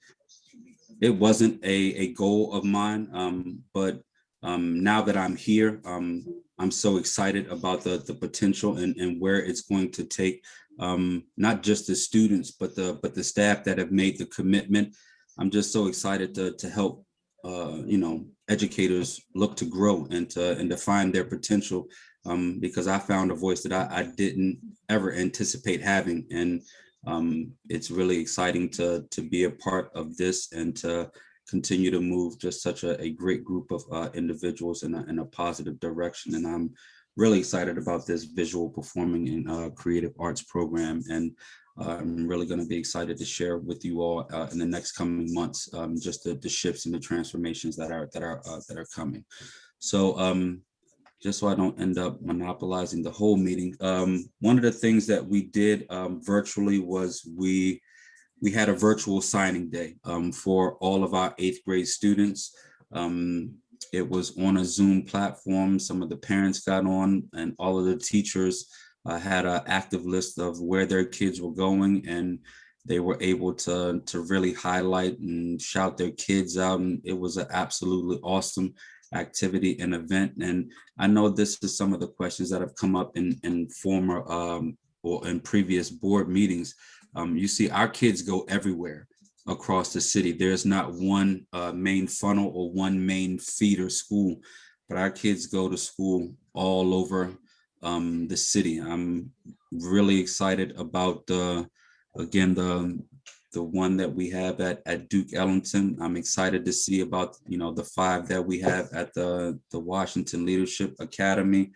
it wasn't a goal of mine, but now that I'm here, I'm so excited about the potential and where it's going to take not just the students, but the staff that have made the commitment. I'm just so excited to help educators look to grow and to find their potential, because I found a voice that I didn't ever anticipate having. And it's really exciting to be a part of this and to continue to move just such a great group of individuals in a positive direction. And I'm really excited about this visual, performing, and creative arts program. And I'm really going to be excited to share with you all in the next coming months, just the shifts and the transformations that are coming. So just so I don't end up monopolizing the whole meeting, one of the things that we did virtually was we we had a virtual signing day for all of our 8th grade students. It was on a Zoom platform. Some of the parents got on, and all of the teachers had an active list of where their kids were going, and they were able to really highlight and shout their kids out. And it was an absolutely awesome activity and event. And I know this is some of the questions that have come up in former or in previous board meetings. You see, our kids go everywhere across the city. There's not one main funnel or one main feeder school, but our kids go to school all over the city. I'm really excited about the one that we have at Duke Ellington. I'm excited to see about, the 5 that we have at the Washington Leadership Academy.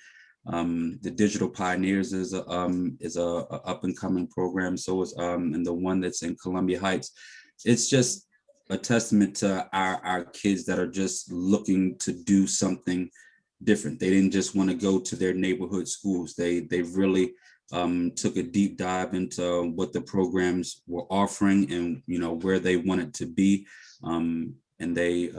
The Digital Pioneers is a up and coming program. So is and the one that's in Columbia Heights. It's just a testament to our kids that are just looking to do something different. They didn't just want to go to their neighborhood schools. They really took a deep dive into what the programs were offering and where they wanted to be. And they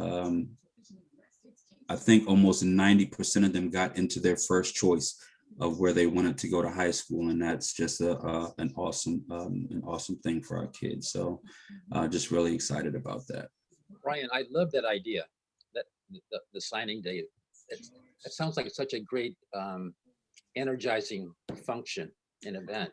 I think almost 90% of them got into their first choice of where they wanted to go to high school, and that's just an awesome thing for our kids. So just really excited about that. Brian, I love that idea, that the signing day. It sounds like such a great energizing function and event.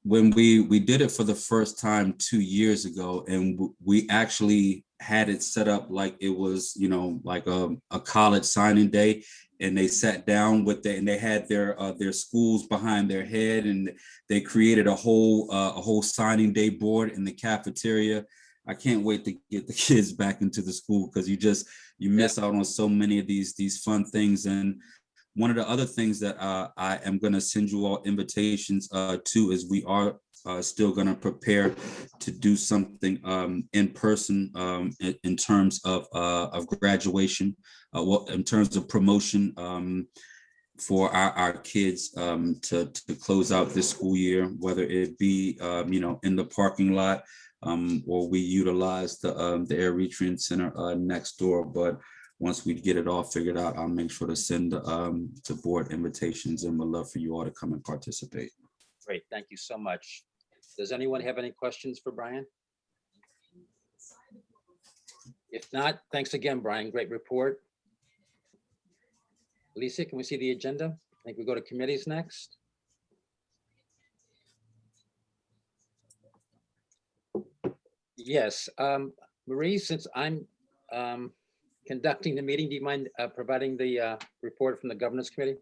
When we did it for the first time 2 years ago, and we actually had it set up like it was, like a college signing day, and they sat down and they had their schools behind their head, and they created a whole signing day board in the cafeteria. I can't wait to get the kids back into the school, because you miss out on so many of these fun things. And one of the other things that I am going to send you all invitations to is we are still going to prepare to do something in person in terms of graduation, in terms of promotion for our kids to close out this school year, whether it be in the parking lot or we utilize the Air Retrieval Center next door. But once we get it all figured out, I'll make sure to send the board invitations, and we'd love for you all to come and participate. Great, thank you so much. Does anyone have any questions for Brian? If not, thanks again, Brian. Great report. Lisa, can we see the agenda? I think we go to committees next. Yes, Marie, since I'm conducting the meeting, do you mind providing the report from the governance committee?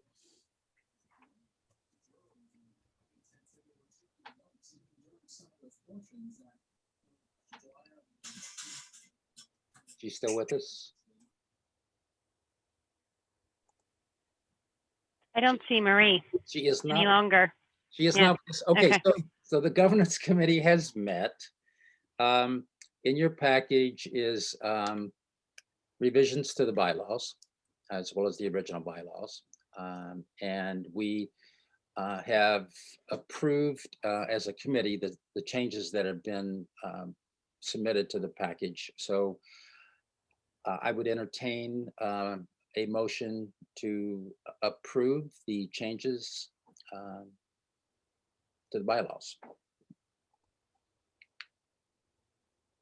She's still with us? I don't see Marie She is not any longer. She is Yeah. not. Okay, Okay. so the governance committee has met. In your package is revisions to the bylaws, as well as the original bylaws. And we have approved as a committee the changes that have been submitted to the package. So I would entertain a motion to approve the changes to the bylaws.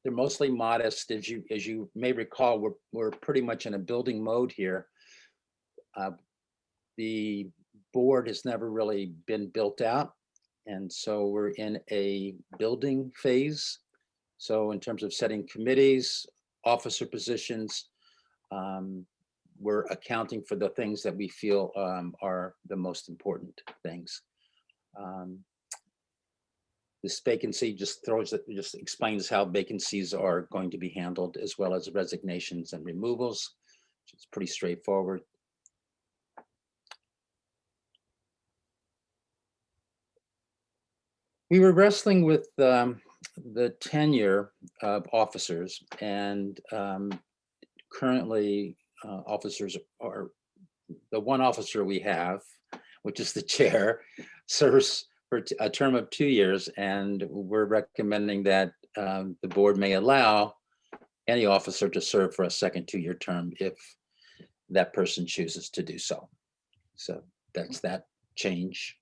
They're mostly modest, as you may recall. We're pretty much in a building mode here. The board has never really been built out, and so we're in a building phase. So in terms of setting committees, officer positions, we're accounting for the things that we feel are the most important things. This vacancy just explains how vacancies are going to be handled, as well as resignations and removals, which is pretty straightforward. We were wrestling with the tenure of officers, and currently officers are, the one officer we have, which is the chair, serves for a term of 2 years, and we're recommending that the board may allow any officer to serve for a second 2-year term if that person chooses to do so. So that's that change.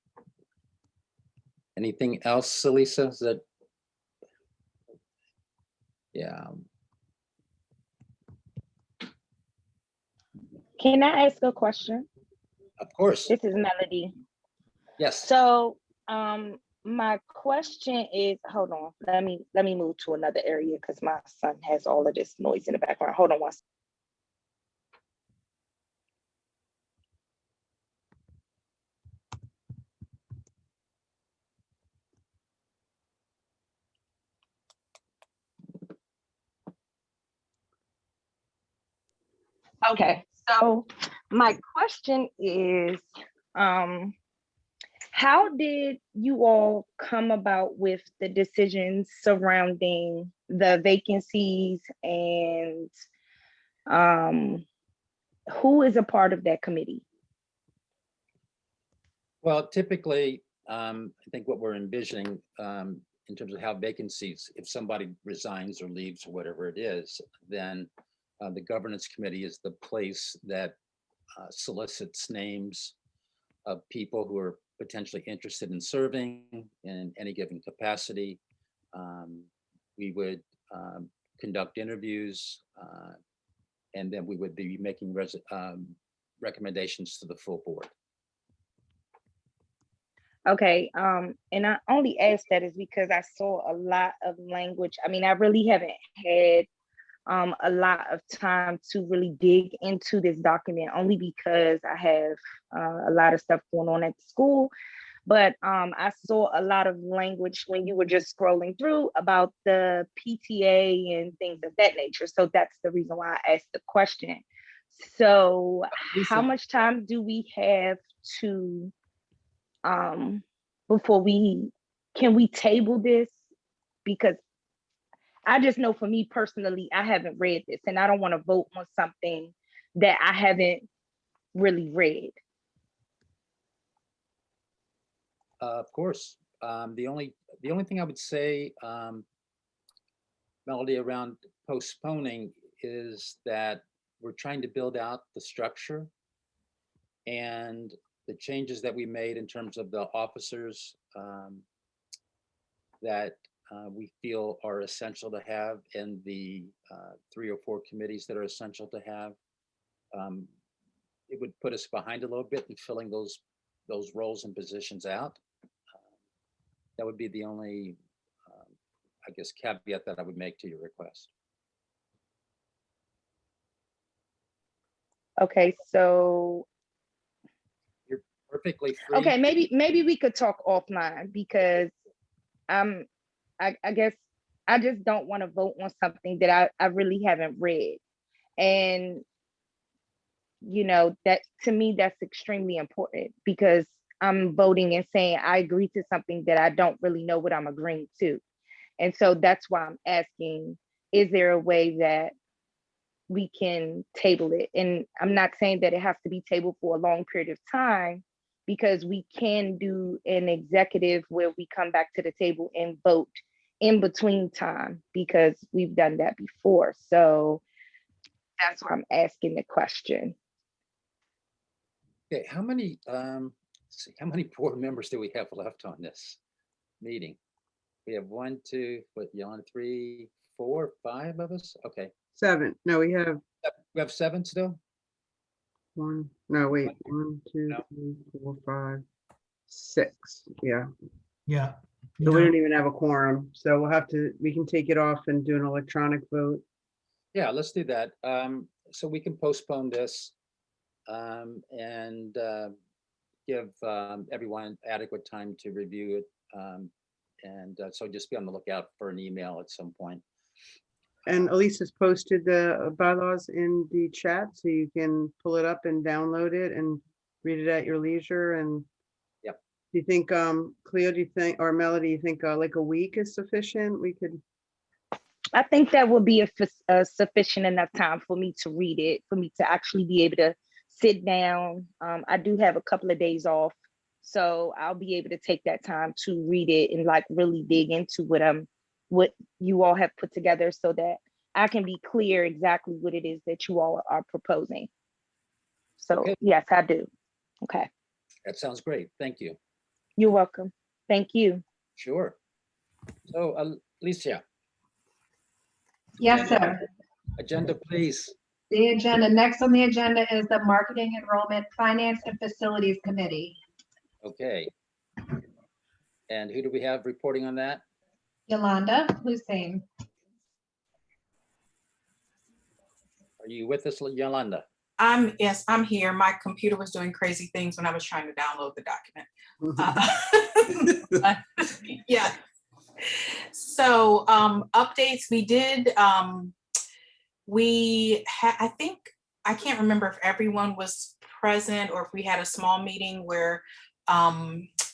Anything else, Elisa? Is that? Yeah. Can I ask a question? Of course. This is Melody. Yes. So my question is, hold on, let me move to another area because my son has all of this noise in the background. Hold on one second. Okay, so my question is, how did you all come about with the decisions surrounding the vacancies, and who is a part of that committee? Well, typically, I think what we're envisioning in terms of how vacancies, if somebody resigns or leaves or whatever it is, then the governance committee is the place that solicits names of people who are potentially interested in serving in any given capacity. We would conduct interviews, and then we would be making recommendations to the full board. Okay, and I only asked that is because I saw a lot of language. I mean, I really haven't had a lot of time to really dig into this document, only because I have a lot of stuff going on at the school. But I saw a lot of language when you were just scrolling through about the PTA and things of that nature. So that's the reason why I asked the question. So how much time do we have to, before can we table this? Because I just know for me personally, I haven't read this and I don't want to vote on something that I haven't really read. Of course. The only thing I would say, Melody, around postponing is that we're trying to build out the structure, and the changes that we made in terms of the officers that we feel are essential to have, and the 3 or 4 committees that are essential to have. It would put us behind a little bit in filling those roles and positions out. That would be the only, I guess, caveat that I would make to your request. Okay, so you're perfectly free. Okay, maybe we could talk offline, because I guess I just don't want to vote on something that I really haven't read. And you know, that to me, that's extremely important, because I'm voting and saying I agree to something that I don't really know what I'm agreeing to. And so that's why I'm asking, is there a way that we can table it? And I'm not saying that it has to be tabled for a long period of time, because we can do an executive where we come back to the table and vote in between time, because we've done that before. So that's why I'm asking the question. Okay, how many board members do we have left on this meeting? We have 1, 2, what, Jan, 3, 4, 5 of us? Okay. 7. No, we have We have 7 still? 1. No, wait. 1, 2, 3, 4, 5, 6. Yeah. Yeah. So we don't even have a quorum. So we can take it off and do an electronic vote. Yeah, let's do that. So we can postpone this and give everyone adequate time to review it. So just be on the lookout for an email at some point. And Elisa's posted the bylaws in the chat, so you can pull it up and download it and read it at your leisure. And yep. Do you think, Cleo, do you think, or Melody, you think like a week is sufficient? We could. I think that would be a sufficient enough time for me to read it, for me to actually be able to sit down. I do have a couple of days off, so I'll be able to take that time to read it and like really dig into what I'm what you all have put together so that I can be clear exactly what it is that you all are proposing. So Okay. yes, I do. Okay. That sounds great. Thank you. You're welcome. Thank you. Sure. So Alicia, Yes, sir. agenda, please. The agenda, next on the agenda is the Marketing, Enrollment, Finance, and Facilities Committee. Okay. And who do we have reporting on that? Yolanda Hussein. Are you with us, Yolanda? Yes, I'm here. My computer was doing crazy things when I was trying to download the document. Yeah. So updates we did. I think, I can't remember if everyone was present or if we had a small meeting where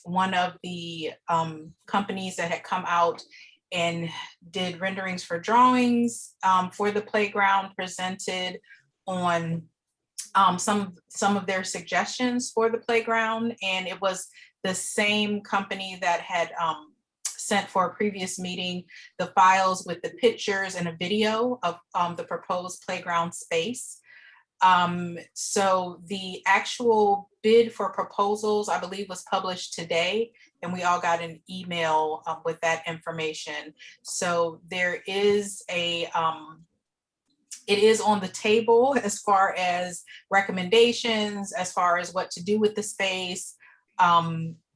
one of the companies that had come out and did renderings for drawings for the playground presented on some of their suggestions for the playground. And it was the same company that had sent for a previous meeting the files with the pictures and a video of the proposed playground space. So the actual bid for proposals, I believe, was published today, and we all got an email with that information. So there is it is on the table as far as recommendations, as far as what to do with the space.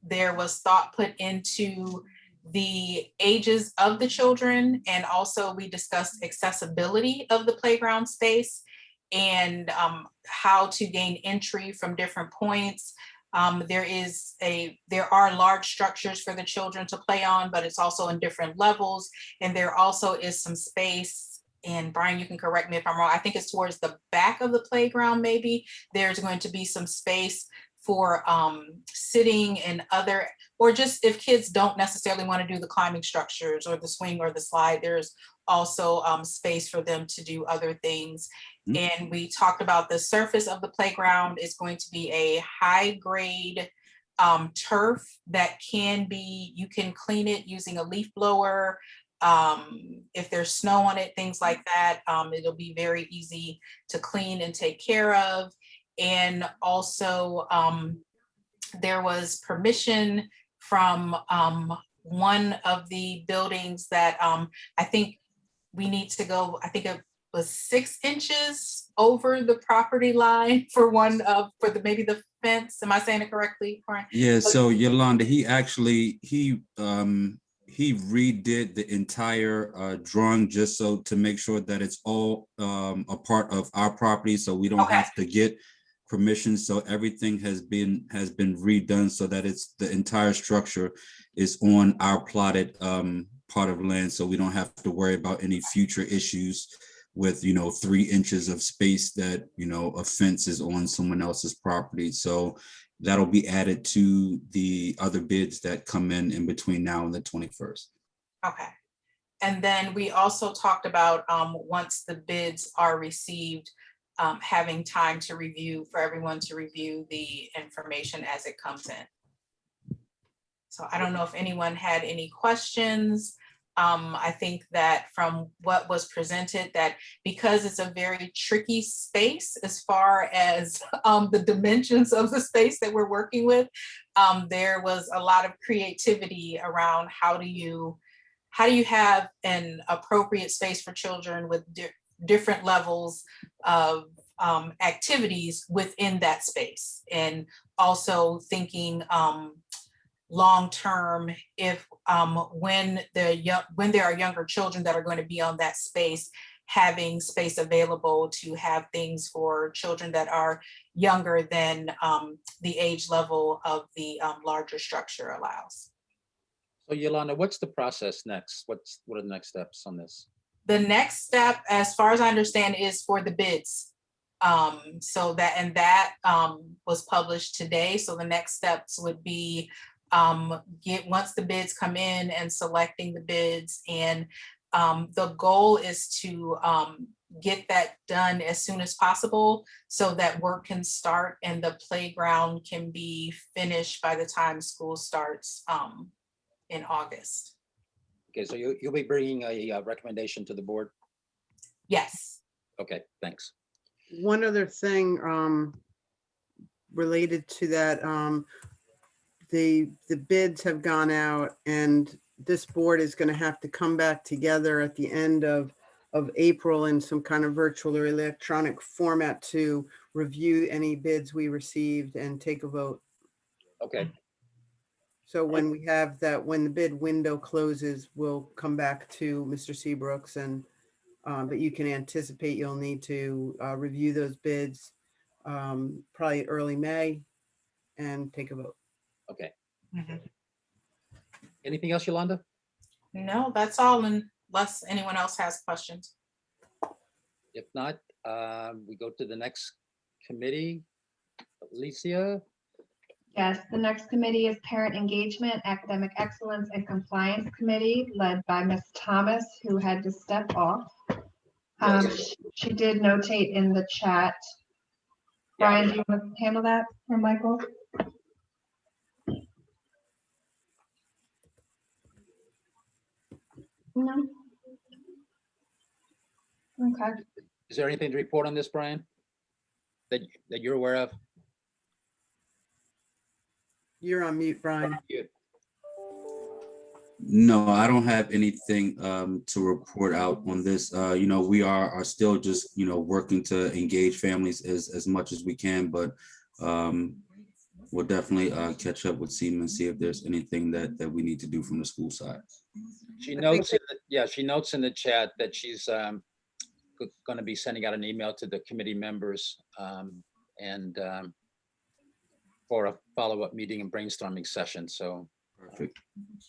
There was thought put into the ages of the children, and also we discussed accessibility of the playground space and how to gain entry from different points. There are large structures for the children to play on, but it's also in different levels. And there also is some space, and Brian, you can correct me if I'm wrong, I think it's towards the back of the playground, maybe. There's going to be some space for sitting and other, or just if kids don't necessarily want to do the climbing structures or the swing or the slide, there's also space for them to do other things. And we talked about the surface of the playground is going to be a high grade turf that you can clean it using a leaf blower. If there's snow on it, things like that, it'll be very easy to clean and take care of. And also there was permission from one of the buildings that I think we need to go, I think it was 6 inches over the property line for maybe the fence. Am I saying it correctly, Brian? Yeah, so Yolanda, he redid the entire drawing just so to make sure that it's all a part of our property, so we don't have to get permission. So everything has been redone so that the entire structure is on our plotted part of land, so we don't have to worry about any future issues with 3 inches of space that a fence is on someone else's property. So that'll be added to the other bids that come in between now and the 21st. Okay. And then we also talked about once the bids are received, having time to for everyone to review the information as it comes in. So I don't know if anyone had any questions. I think that from what was presented, that because it's a very tricky space as far as the dimensions of the space that we're working with, there was a lot of creativity around how do you have an appropriate space for children with different levels of activities within that space, and also thinking long term, if when there are younger children that are going to be on that space, having space available to have things for children that are younger than the age level of the larger structure allows. So Yolanda, what's the process next? What are the next steps on this? The next step, as far as I understand, is for the bids. So that was published today. So the next steps would be once the bids come in and selecting the bids, and the goal is to get that done as soon as possible so that work can start and the playground can be finished by the time school starts in August. Okay, so you'll be bringing a recommendation to the board? Yes. Okay, thanks. One other thing related to that, the bids have gone out, and this board is going to have to come back together at the end of April in some kind of virtual or electronic format to review any bids we received and take a vote. Okay, So when we have that, when the bid window closes, we'll come back to Mr. Seabrooks and, but you can anticipate you'll need to review those bids probably early May and take a vote. okay. Mhm. Anything else, Yolanda? No, that's all unless anyone else has questions. If not, we go to the next committee. Alicia? Yes, the next committee is Parent Engagement, Academic Excellence, and Compliance Committee, led by Ms. Thomas, who had to step off. She did notate in the chat. Brian, do you want to handle that, or Michael? No. Okay. Is there anything to report on this, Brian? That you're aware of? You're on mute, Brian. No, I don't have anything to report out on this. You know, we are still just, you know, working to engage families as much as we can, but we'll definitely catch up with Seema and see if there's anything that we need to do from the school side. She notes, she notes in the chat that she's going to be sending out an email to the committee members and for a follow-up meeting and brainstorming session. So Perfect.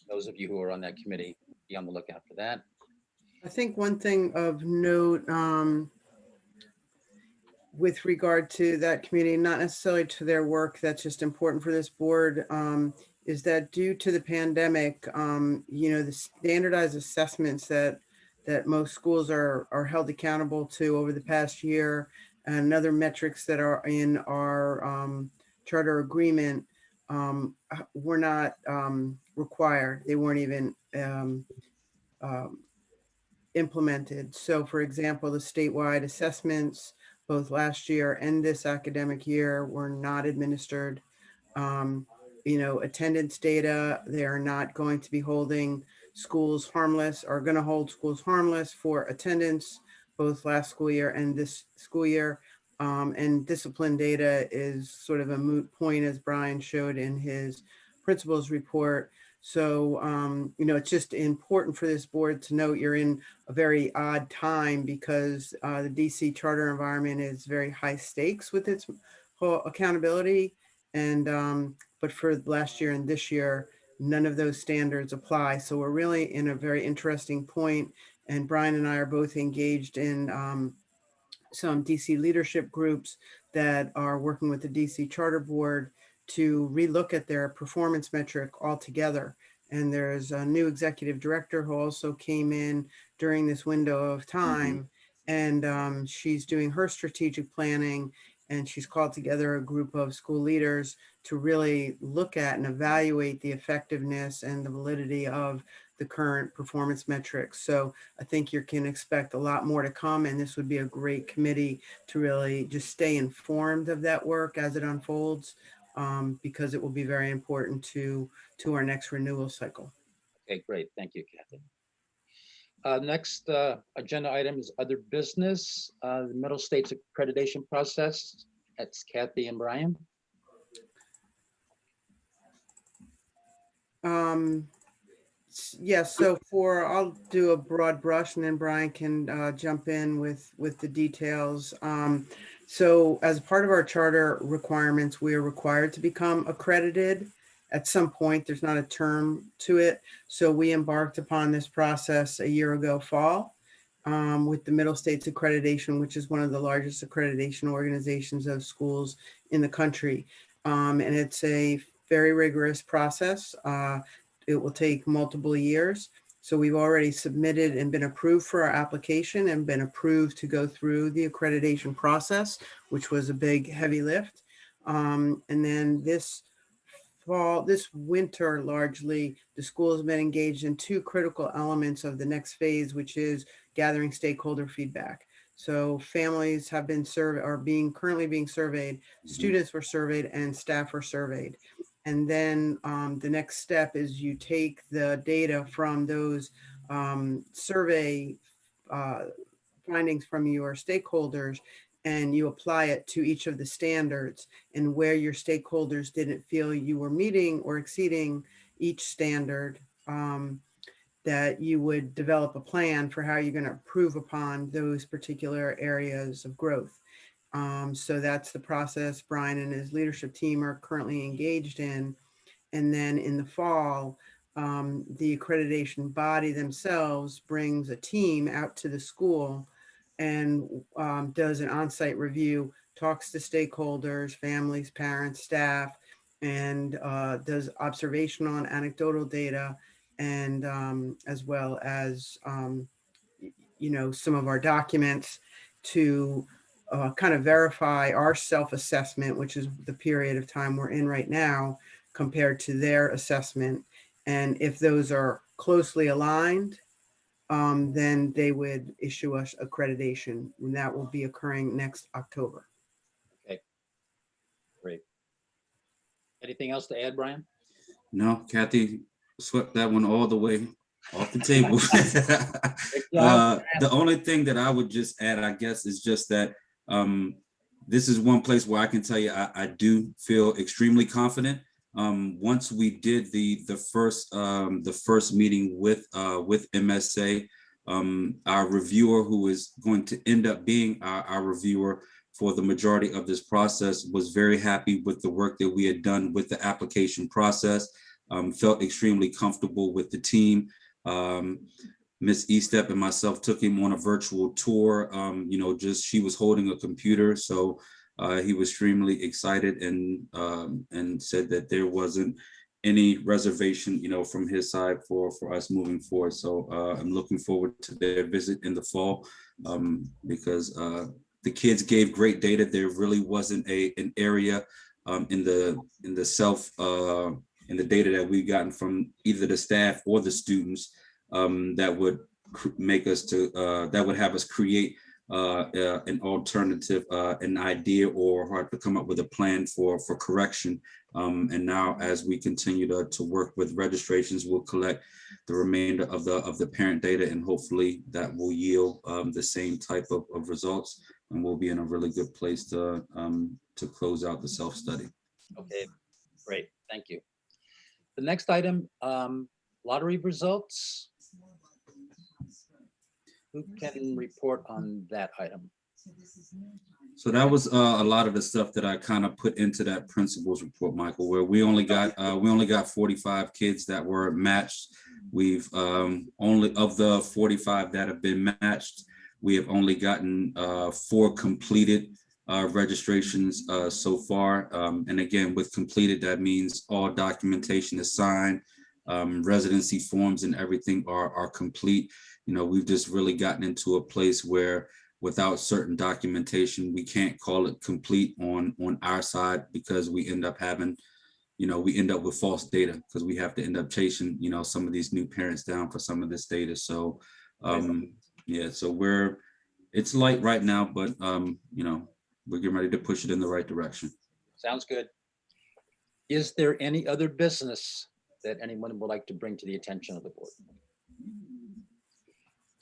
Those of you who are on that committee, be on the lookout for that. I think one thing of note with regard to that committee, not necessarily to their work, that's just important for this board, is that due to the pandemic, you know, the standardized assessments that most schools are held accountable to over the past year, and other metrics that are in our charter agreement were not required. They weren't even implemented. So for example, the statewide assessments, both last year and this academic year, were not administered. You know, attendance data, they are not going to be holding schools harmless, are going to hold schools harmless for attendance, both last school year and this school year. And discipline data is sort of a moot point, as Brian showed in his principal's report. So, you know, it's just important for this board to note you're in a very odd time because the DC charter environment is very high stakes with its whole accountability. And, but for last year and this year, none of those standards apply. So we're really in a very interesting point. And Brian and I are both engaged in some DC leadership groups that are working with the DC Charter Board to relook at their performance metric altogether. And there's a new executive director who also came in during this window of time. And she's doing her strategic planning, and she's called together a group of school leaders to really look at and evaluate the effectiveness and the validity of the current performance metrics. So I think you can expect a lot more to come, and this would be a great committee to really just stay informed of that work as it unfolds, because it will be very important to our next renewal cycle. Okay, great. Thank you, Kathy. Next agenda item is other business, the Middle States accreditation process. That's Kathy and Brian. Yes, so I'll do a broad brush and then Brian can jump in with the details. So as part of our charter requirements, we are required to become accredited at some point. There's not a term to it. So we embarked upon this process a year ago fall with the Middle States Accreditation, which is one of the largest accreditation organizations of schools in the country. And it's a very rigorous process. It will take multiple years. So we've already submitted and been approved for our application and been approved to go through the accreditation process, which was a big, heavy lift. And then this this winter, largely, the school has been engaged in two critical elements of the next phase, which is gathering stakeholder feedback. So families have been surveyed, are currently being surveyed, students were surveyed, and staff were surveyed. And then the next step is you take the data from those survey findings from your stakeholders, and you apply it to each of the standards, and where your stakeholders didn't feel you were meeting or exceeding each standard, that you would develop a plan for how you're going to improve upon those particular areas of growth. So that's the process Brian and his leadership team are currently engaged in. And then in the fall, the accreditation body themselves brings a team out to the school and does an on-site review, talks to stakeholders, families, parents, staff, and does observational and anecdotal data, and as well as some of our documents to kind of verify our self-assessment, which is the period of time we're in right now, compared to their assessment. And if those are closely aligned, then they would issue us accreditation, and that will be occurring next October. Okay, great. Anything else to add, Brian? No, Kathy swept that one all the way off the table. The only thing that I would just add, I guess, is just that this is one place where I can tell you I do feel extremely confident. Once we did the first meeting with MSA, our reviewer, who is going to end up being our reviewer for the majority of this process, was very happy with the work that we had done with the application process. Felt extremely comfortable with the team. Miss Estep and myself took him on a virtual tour. She was holding a computer, so he was extremely excited and said that there wasn't any reservation, from his side for us moving forward. So I'm looking forward to their visit in the fall, because the kids gave great data. There really wasn't an area in the data that we've gotten from either the staff or the students that would make us that would have us create an alternative, an idea, or have to come up with a plan for correction. And now, as we continue to work with registrations, we'll collect the remainder of the parent data, and hopefully that will yield the same type of results, and we'll be in a really good place to close out the self-study. Okay, great, thank you. The next item, lottery results. Who can report on that item? So that was a lot of the stuff that I kind of put into that principal's report, Michael, where we only got 45 kids that were matched. We've only, of the 45 that have been matched, we have only gotten 4 completed registrations so far. And again, with completed, that means all documentation is signed, residency forms and everything are complete. We've just really gotten into a place where without certain documentation, we can't call it complete on our side, because we end up having, we end up with false data, because we have to end up chasing, some of these new parents down for some of this data. So yeah, so it's light right now, but we're getting ready to push it in the right direction. Sounds good. Is there any other business that anyone would like to bring to the attention of the board?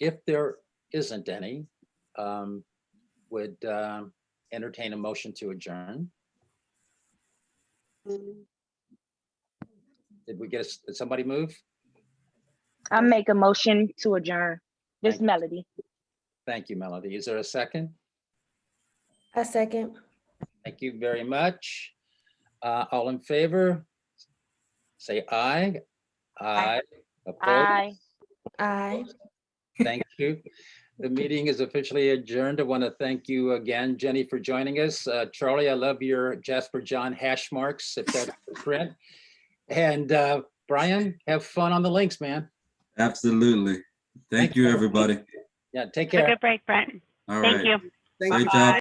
If there isn't any, would entertain a motion to adjourn. Did somebody move? I make a motion to adjourn. This Melody. Thank you, Melody. Is there a second? A second. Thank you very much. All in favor? Say aye. Aye. Opposed? Aye. Aye. Thank you. The meeting is officially adjourned. I want to thank you again, Jenny, for joining us. Charlie, I love your Jasper John hash marks, if that's the print. And Brian, have fun on the links, man. Absolutely. Thank you, everybody. Yeah, take Have care. a good break, Brent. All Thank right. you. Thank Great you. job.